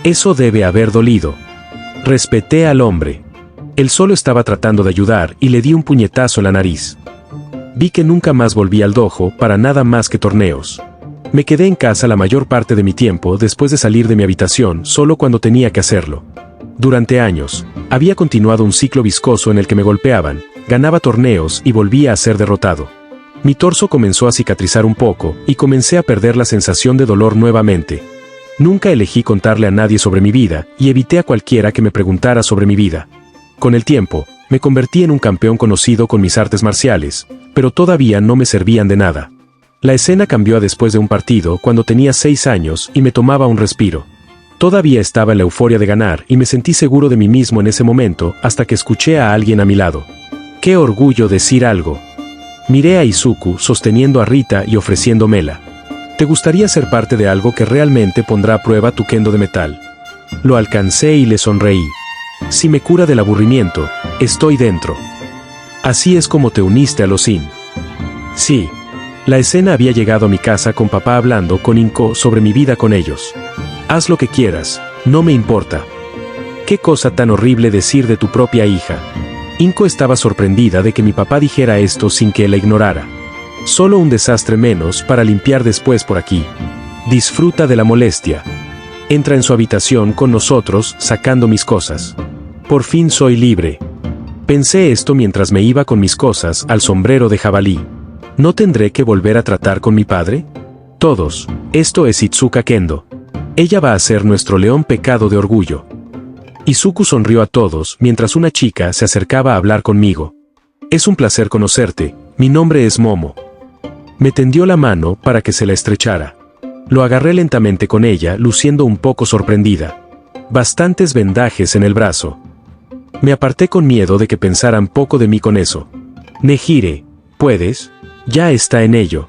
Eso debe haber dolido. Respeté al hombre. Él solo estaba tratando de ayudar y le di un puñetazo en la nariz. Vi que nunca más volví al dojo para nada más que torneos. Me quedé en casa la mayor parte de mi tiempo después de salir de mi habitación solo cuando tenía que hacerlo. Durante años, había continuado un ciclo viscoso en el que me golpeaban, ganaba torneos y volvía a ser derrotado. Mi torso comenzó a cicatrizar un poco y comencé a perder la sensación de dolor nuevamente. Nunca elegí contarle a nadie sobre mi vida y evité a cualquiera que me preguntara sobre mi vida. Con el tiempo, me convertí en un campeón conocido con mis artes marciales, pero todavía no me servían de nada. La escena cambió después de un partido cuando tenía 6 años y me tomaba un respiro. Todavía estaba en la euforia de ganar y me sentí seguro de mí mismo en ese momento hasta que escuché a alguien a mi lado. ¡Qué orgullo decir algo! Miré a Izuku sosteniendo a Rita y ofreciéndomela. ¿Te gustaría ser parte de algo que realmente pondrá a prueba tu kendo de metal? Lo alcancé y le sonreí. Si me cura del aburrimiento, estoy dentro. Así es como te uniste a los Yin. Sí. La escena había llegado a mi casa con papá hablando con Inko sobre mi vida con ellos. Haz lo que quieras, no me importa. Qué cosa tan horrible decir de tu propia hija. Inko estaba sorprendida de que mi papá dijera esto sin que la ignorara. Solo un desastre menos para limpiar después por aquí. Disfruta de la molestia. Entra en su habitación con nosotros, sacando mis cosas. Por fin soy libre. Pensé esto mientras me iba con mis cosas al sombrero de jabalí. ¿No tendré que volver a tratar con mi padre? Todos, esto es Itsuka Kendo. Ella va a ser nuestro león pecado de orgullo. Izuku sonrió a todos mientras una chica se acercaba a hablar conmigo. Es un placer conocerte, mi nombre es Momo. Me tendió la mano para que se la estrechara. Lo agarré lentamente con ella, luciendo un poco sorprendida. Bastantes vendajes en el brazo. Me aparté con miedo de que pensaran poco de mí con eso. Nejire, ¿puedes? Ya está en ello.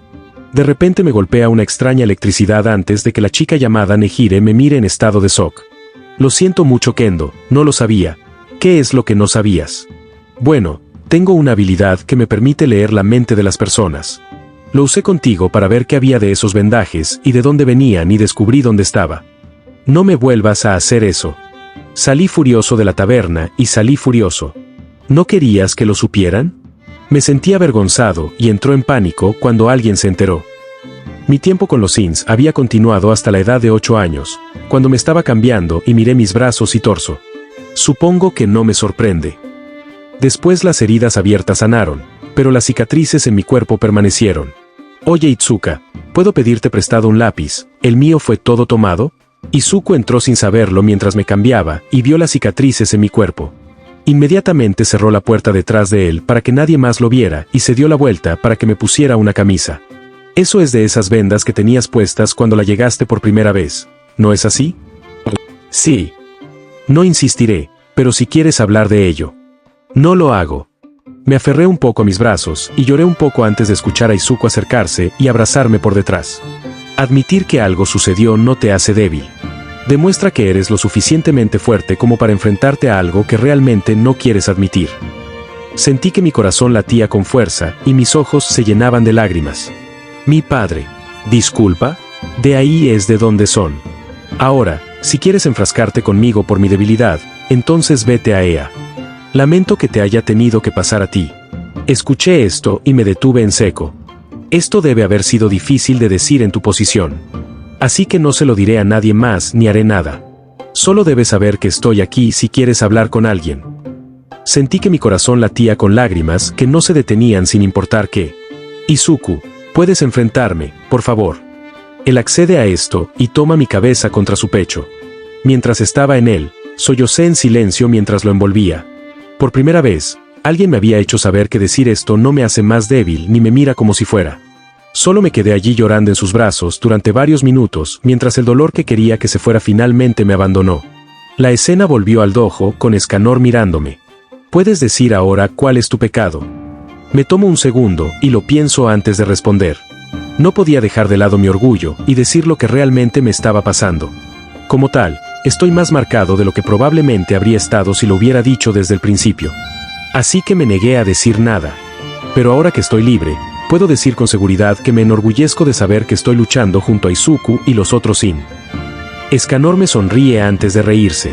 De repente me golpea una extraña electricidad antes de que la chica llamada Nejire me mire en estado de shock. Lo siento mucho, Kendo, no lo sabía. ¿Qué es lo que no sabías? Bueno, tengo una habilidad que me permite leer la mente de las personas. Lo usé contigo para ver qué había de esos vendajes y de dónde venían y descubrí dónde estaba. No me vuelvas a hacer eso. Salí furioso de la taberna y salí furioso. ¿No querías que lo supieran? Me sentí avergonzado y entró en pánico cuando alguien se enteró. Mi tiempo con los Sins había continuado hasta la edad de 8 años, cuando me estaba cambiando y miré mis brazos y torso. Supongo que no me sorprende. Después las heridas abiertas sanaron, pero las cicatrices en mi cuerpo permanecieron. Oye Itsuka, ¿puedo pedirte prestado un lápiz? ¿El mío fue todo tomado? Izuku entró sin saberlo mientras me cambiaba y vio las cicatrices en mi cuerpo. Inmediatamente cerró la puerta detrás de él para que nadie más lo viera y se dio la vuelta para que me pusiera una camisa. Eso es de esas vendas que tenías puestas cuando la llegaste por primera vez, ¿no es así? Sí. No insistiré, pero si quieres hablar de ello. No lo hago. Me aferré un poco a mis brazos y lloré un poco antes de escuchar a Izuku acercarse y abrazarme por detrás. Admitir que algo sucedió no te hace débil. Demuestra que eres lo suficientemente fuerte como para enfrentarte a algo que realmente no quieres admitir. Sentí que mi corazón latía con fuerza y mis ojos se llenaban de lágrimas. Mi padre. ¿Disculpa? De ahí es de donde son. Ahora, si quieres enfrascarte conmigo por mi debilidad, entonces vete a Ea. Lamento que te haya tenido que pasar a ti. Escuché esto y me detuve en seco. Esto debe haber sido difícil de decir en tu posición. Así que no se lo diré a nadie más ni haré nada. Solo debes saber que estoy aquí si quieres hablar con alguien. Sentí que mi corazón latía con lágrimas que no se detenían sin importar qué. Izuku, puedes enfrentarme, por favor. Él accede a esto y toma mi cabeza contra su pecho. Mientras estaba en él, sollocé en silencio mientras lo envolvía. Por primera vez, alguien me había hecho saber que decir esto no me hace más débil ni me mira como si fuera. Solo me quedé allí llorando en sus brazos durante varios minutos mientras el dolor que quería que se fuera finalmente me abandonó. La escena volvió al dojo con Escanor mirándome. ¿Puedes decir ahora cuál es tu pecado? Me tomo un segundo y lo pienso antes de responder. No podía dejar de lado mi orgullo y decir lo que realmente me estaba pasando. Como tal, estoy más marcado de lo que probablemente habría estado si lo hubiera dicho desde el principio. Así que me negué a decir nada. Pero ahora que estoy libre, puedo decir con seguridad que me enorgullezco de saber que estoy luchando junto a Izuku y los otros Shin. Escanor me sonríe antes de reírse.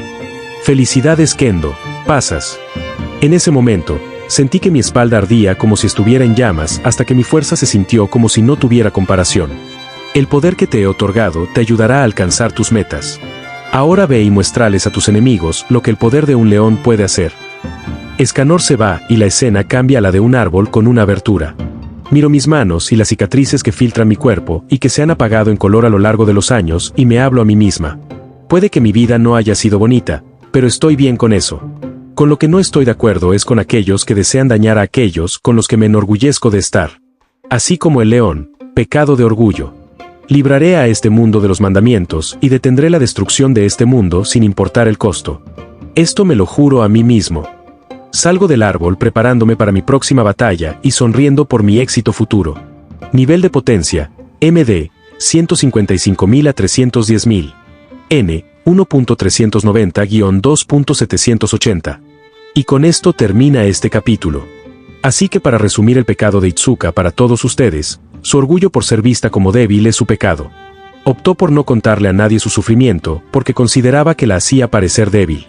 Felicidades Kendo, pasas. En ese momento, sentí que mi espalda ardía como si estuviera en llamas hasta que mi fuerza se sintió como si no tuviera comparación. El poder que te he otorgado te ayudará a alcanzar tus metas. Ahora ve y muéstrales a tus enemigos lo que el poder de un león puede hacer. Escanor se va y la escena cambia a la de un árbol con una abertura. Miro mis manos y las cicatrices que filtran mi cuerpo y que se han apagado en color a lo largo de los años y me hablo a mí misma. Puede que mi vida no haya sido bonita, pero estoy bien con eso. Con lo que no estoy de acuerdo es con aquellos que desean dañar a aquellos con los que me enorgullezco de estar. Así como el león, pecado de orgullo. Libraré a este mundo de los mandamientos y detendré la destrucción de este mundo sin importar el costo. Esto me lo juro a mí mismo. Salgo del árbol preparándome para mi próxima batalla y sonriendo por mi éxito futuro. Nivel de potencia, MD, 155.000 a 310.000. N, 1.390-2.780. Y con esto termina este capítulo. Así que para resumir el pecado de Itsuka para todos ustedes, su orgullo por ser vista como débil es su pecado. Optó por no contarle a nadie su sufrimiento porque consideraba que la hacía parecer débil.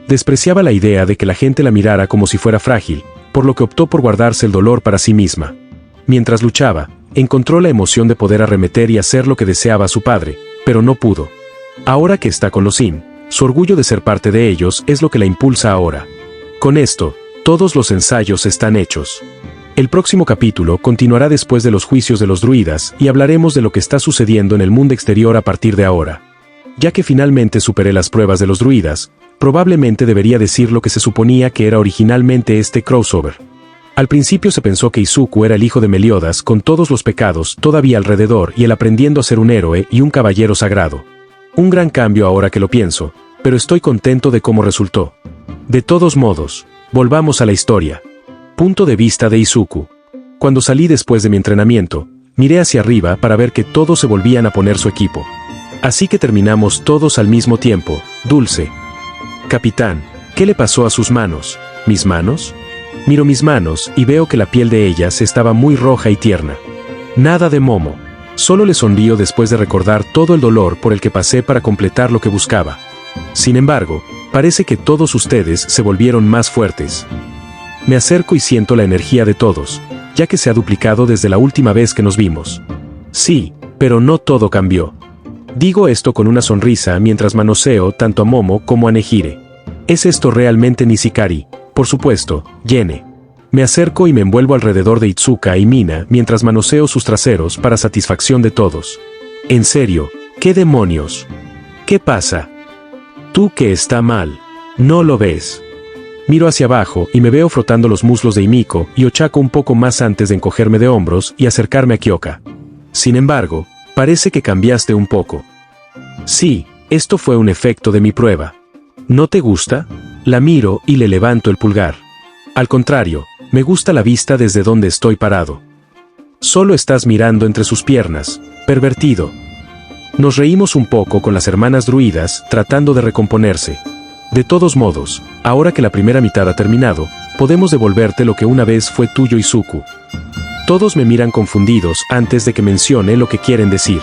Despreciaba la idea de que la gente la mirara como si fuera frágil, por lo que optó por guardarse el dolor para sí misma. Mientras luchaba, encontró la emoción de poder arremeter y hacer lo que deseaba a su padre, pero no pudo. Ahora que está con los Sin, su orgullo de ser parte de ellos es lo que la impulsa ahora. Con esto, todos los ensayos están hechos. El próximo capítulo continuará después de los juicios de los druidas y hablaremos de lo que está sucediendo en el mundo exterior a partir de ahora. Ya que finalmente superé las pruebas de los druidas, probablemente debería decir lo que se suponía que era originalmente este crossover. Al principio se pensó que Izuku era el hijo de Meliodas con todos los pecados todavía alrededor y él aprendiendo a ser un héroe y un caballero sagrado. Un gran cambio ahora que lo pienso, pero estoy contento de cómo resultó. De todos modos, volvamos a la historia. Punto de vista de Izuku. Cuando salí después de mi entrenamiento, miré hacia arriba para ver que todos se volvían a poner su equipo. Así que terminamos todos al mismo tiempo. Dulce. Capitán, ¿qué le pasó a sus manos? ¿Mis manos? Miro mis manos y veo que la piel de ellas estaba muy roja y tierna. Nada de Momo. Solo le sonrío después de recordar todo el dolor por el que pasé para completar lo que buscaba. Sin embargo, parece que todos ustedes se volvieron más fuertes. Me acerco y siento la energía de todos, ya que se ha duplicado desde la última vez que nos vimos. Sí, pero no todo cambió. Digo esto con una sonrisa mientras manoseo tanto a Momo como a Nehire. ¿Es esto realmente Nishikari? Por supuesto, Yene. Me acerco y me envuelvo alrededor de Itsuka y Mina mientras manoseo sus traseros para satisfacción de todos. En serio, ¿qué demonios? ¿Qué pasa? Tú que está mal. ¿No lo ves? Miro hacia abajo y me veo frotando los muslos de Himiko y Ochako un poco más antes de encogerme de hombros y acercarme a Kyoka. Sin embargo, parece que cambiaste un poco. Sí, esto fue un efecto de mi prueba. ¿No te gusta? La miro y le levanto el pulgar. Al contrario, me gusta la vista desde donde estoy parado. Solo estás mirando entre sus piernas, pervertido. Nos reímos un poco con las hermanas druidas, tratando de recomponerse. De todos modos, ahora que la primera mitad ha terminado, podemos devolverte lo que una vez fue tuyo, Izuku. Todos me miran confundidos antes de que mencione lo que quieren decir.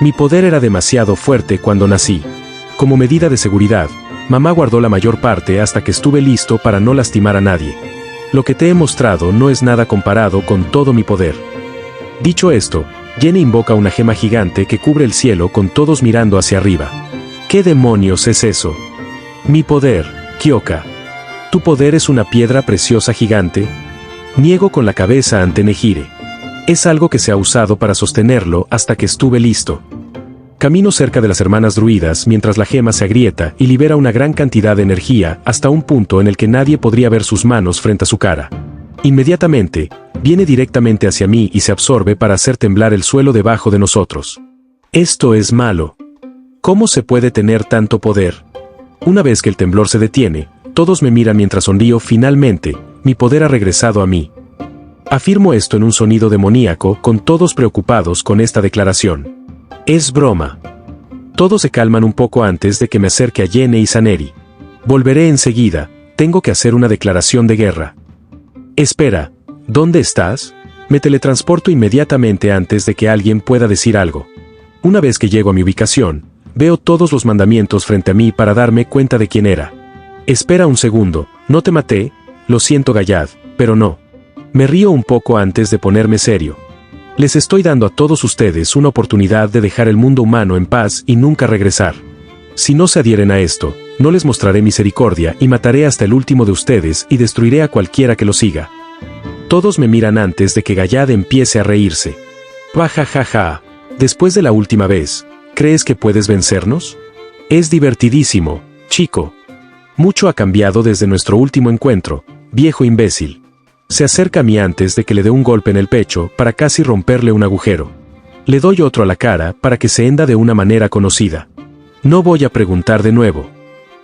Mi poder era demasiado fuerte cuando nací. Como medida de seguridad, mamá guardó la mayor parte hasta que estuve listo para no lastimar a nadie. Lo que te he mostrado no es nada comparado con todo mi poder. Dicho esto, Yene invoca una gema gigante que cubre el cielo con todos mirando hacia arriba. ¿Qué demonios es eso? Mi poder, Kyoka. ¿Tu poder es una piedra preciosa gigante? Niego con la cabeza ante Nehire. Es algo que se ha usado para sostenerlo hasta que estuve listo. Camino cerca de las hermanas druidas mientras la gema se agrieta y libera una gran cantidad de energía hasta un punto en el que nadie podría ver sus manos frente a su cara. Inmediatamente, viene directamente hacia mí y se absorbe para hacer temblar el suelo debajo de nosotros. Esto es malo. ¿Cómo se puede tener tanto poder? Una vez que el temblor se detiene, todos me miran mientras sonrío. Finalmente, mi poder ha regresado a mí. Afirmo esto en un sonido demoníaco con todos preocupados con esta declaración. Es broma. Todos se calman un poco antes de que me acerque a Yene y Saneri. Volveré enseguida, tengo que hacer una declaración de guerra. Espera, ¿dónde estás? Me teletransporto inmediatamente antes de que alguien pueda decir algo. Una vez que llego a mi ubicación, veo todos los mandamientos frente a mí para darme cuenta de quién era. Espera un segundo, no te maté, lo siento Gayad, pero no. Me río un poco antes de ponerme serio. Les estoy dando a todos ustedes una oportunidad de dejar el mundo humano en paz y nunca regresar. Si no se adhieren a esto, no les mostraré misericordia y mataré hasta el último de ustedes y destruiré a cualquiera que lo siga. Todos me miran antes de que Gayad empiece a reírse. Ja. Después de la última vez, ¿crees que puedes vencernos? Es divertidísimo, chico. Mucho ha cambiado desde nuestro último encuentro, viejo imbécil. Se acerca a mí antes de que le dé un golpe en el pecho para casi romperle un agujero. Le doy otro a la cara para que se henda de una manera conocida. No voy a preguntar de nuevo.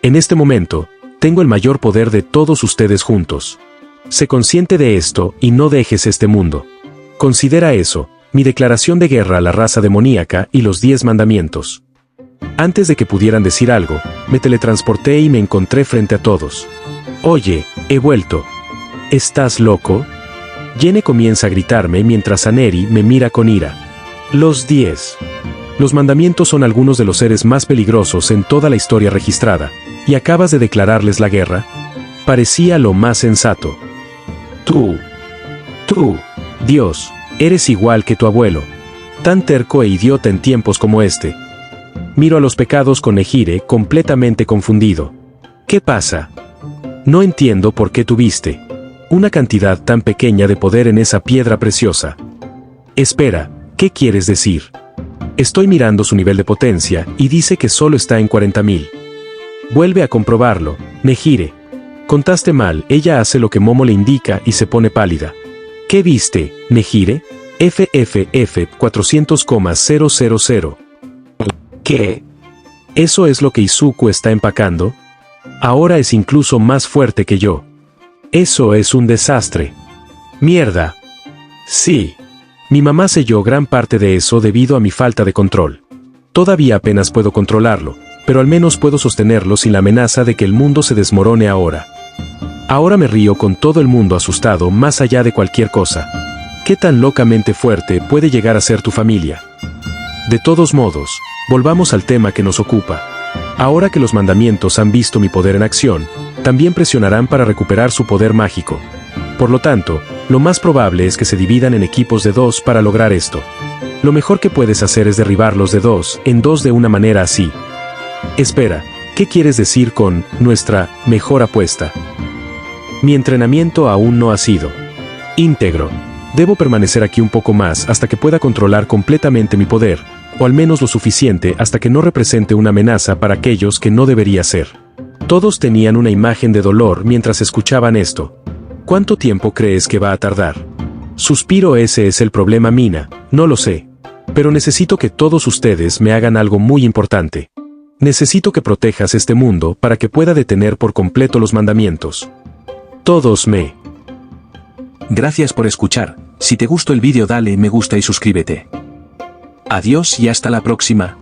En este momento, tengo el mayor poder de todos ustedes juntos. Sé consciente de esto y no dejes este mundo. Considera eso, mi declaración de guerra a la raza demoníaca y los 10 mandamientos. Antes de que pudieran decir algo, me teletransporté y me encontré frente a todos. Oye, he vuelto. ¿Estás loco? Yene comienza a gritarme mientras Aneri me mira con ira. Los 10. Los mandamientos son algunos de los seres más peligrosos en toda la historia registrada, y acabas de declararles la guerra. Parecía lo más sensato. Tú, Dios, eres igual que tu abuelo. Tan terco e idiota en tiempos como este. Miro a los pecados con Nehire completamente confundido. ¿Qué pasa? No entiendo por qué tuviste una cantidad tan pequeña de poder en esa piedra preciosa. Espera, ¿qué quieres decir? Estoy mirando su nivel de potencia y dice que solo está en 40.000. Vuelve a comprobarlo, Nehire. Contaste mal, ella hace lo que Momo le indica y se pone pálida. ¿Qué viste, Nehire? FFF 400,000. ¿Qué? ¿Eso es lo que Izuku está empacando? Ahora es incluso más fuerte que yo. Eso es un desastre. Mierda. Sí. Mi mamá selló gran parte de eso debido a mi falta de control. Todavía apenas puedo controlarlo, pero al menos puedo sostenerlo sin la amenaza de que el mundo se desmorone ahora. Ahora me río con todo el mundo asustado más allá de cualquier cosa. ¿Qué tan locamente fuerte puede llegar a ser tu familia? De todos modos, volvamos al tema que nos ocupa. Ahora que los mandamientos han visto mi poder en acción, también presionarán para recuperar su poder mágico. Por lo tanto, lo más probable es que se dividan en equipos de 2 para lograr esto. Lo mejor que puedes hacer es derribarlos de 2 en 2 de una manera así. Espera, ¿qué quieres decir con nuestra mejor apuesta? Mi entrenamiento aún no ha sido íntegro. Debo permanecer aquí un poco más hasta que pueda controlar completamente mi poder, o al menos lo suficiente hasta que no represente una amenaza para aquellos que no debería ser. Todos tenían una imagen de dolor mientras escuchaban esto. ¿Cuánto tiempo crees que va a tardar? Suspiro, ese es el problema, Mina, no lo sé. Pero necesito que todos ustedes me hagan algo muy importante. Necesito que protejas este mundo para que pueda detener por completo los mandamientos. Todos me... Gracias por escuchar. Si te gustó el vídeo dale me gusta y suscríbete. Adiós y hasta la próxima.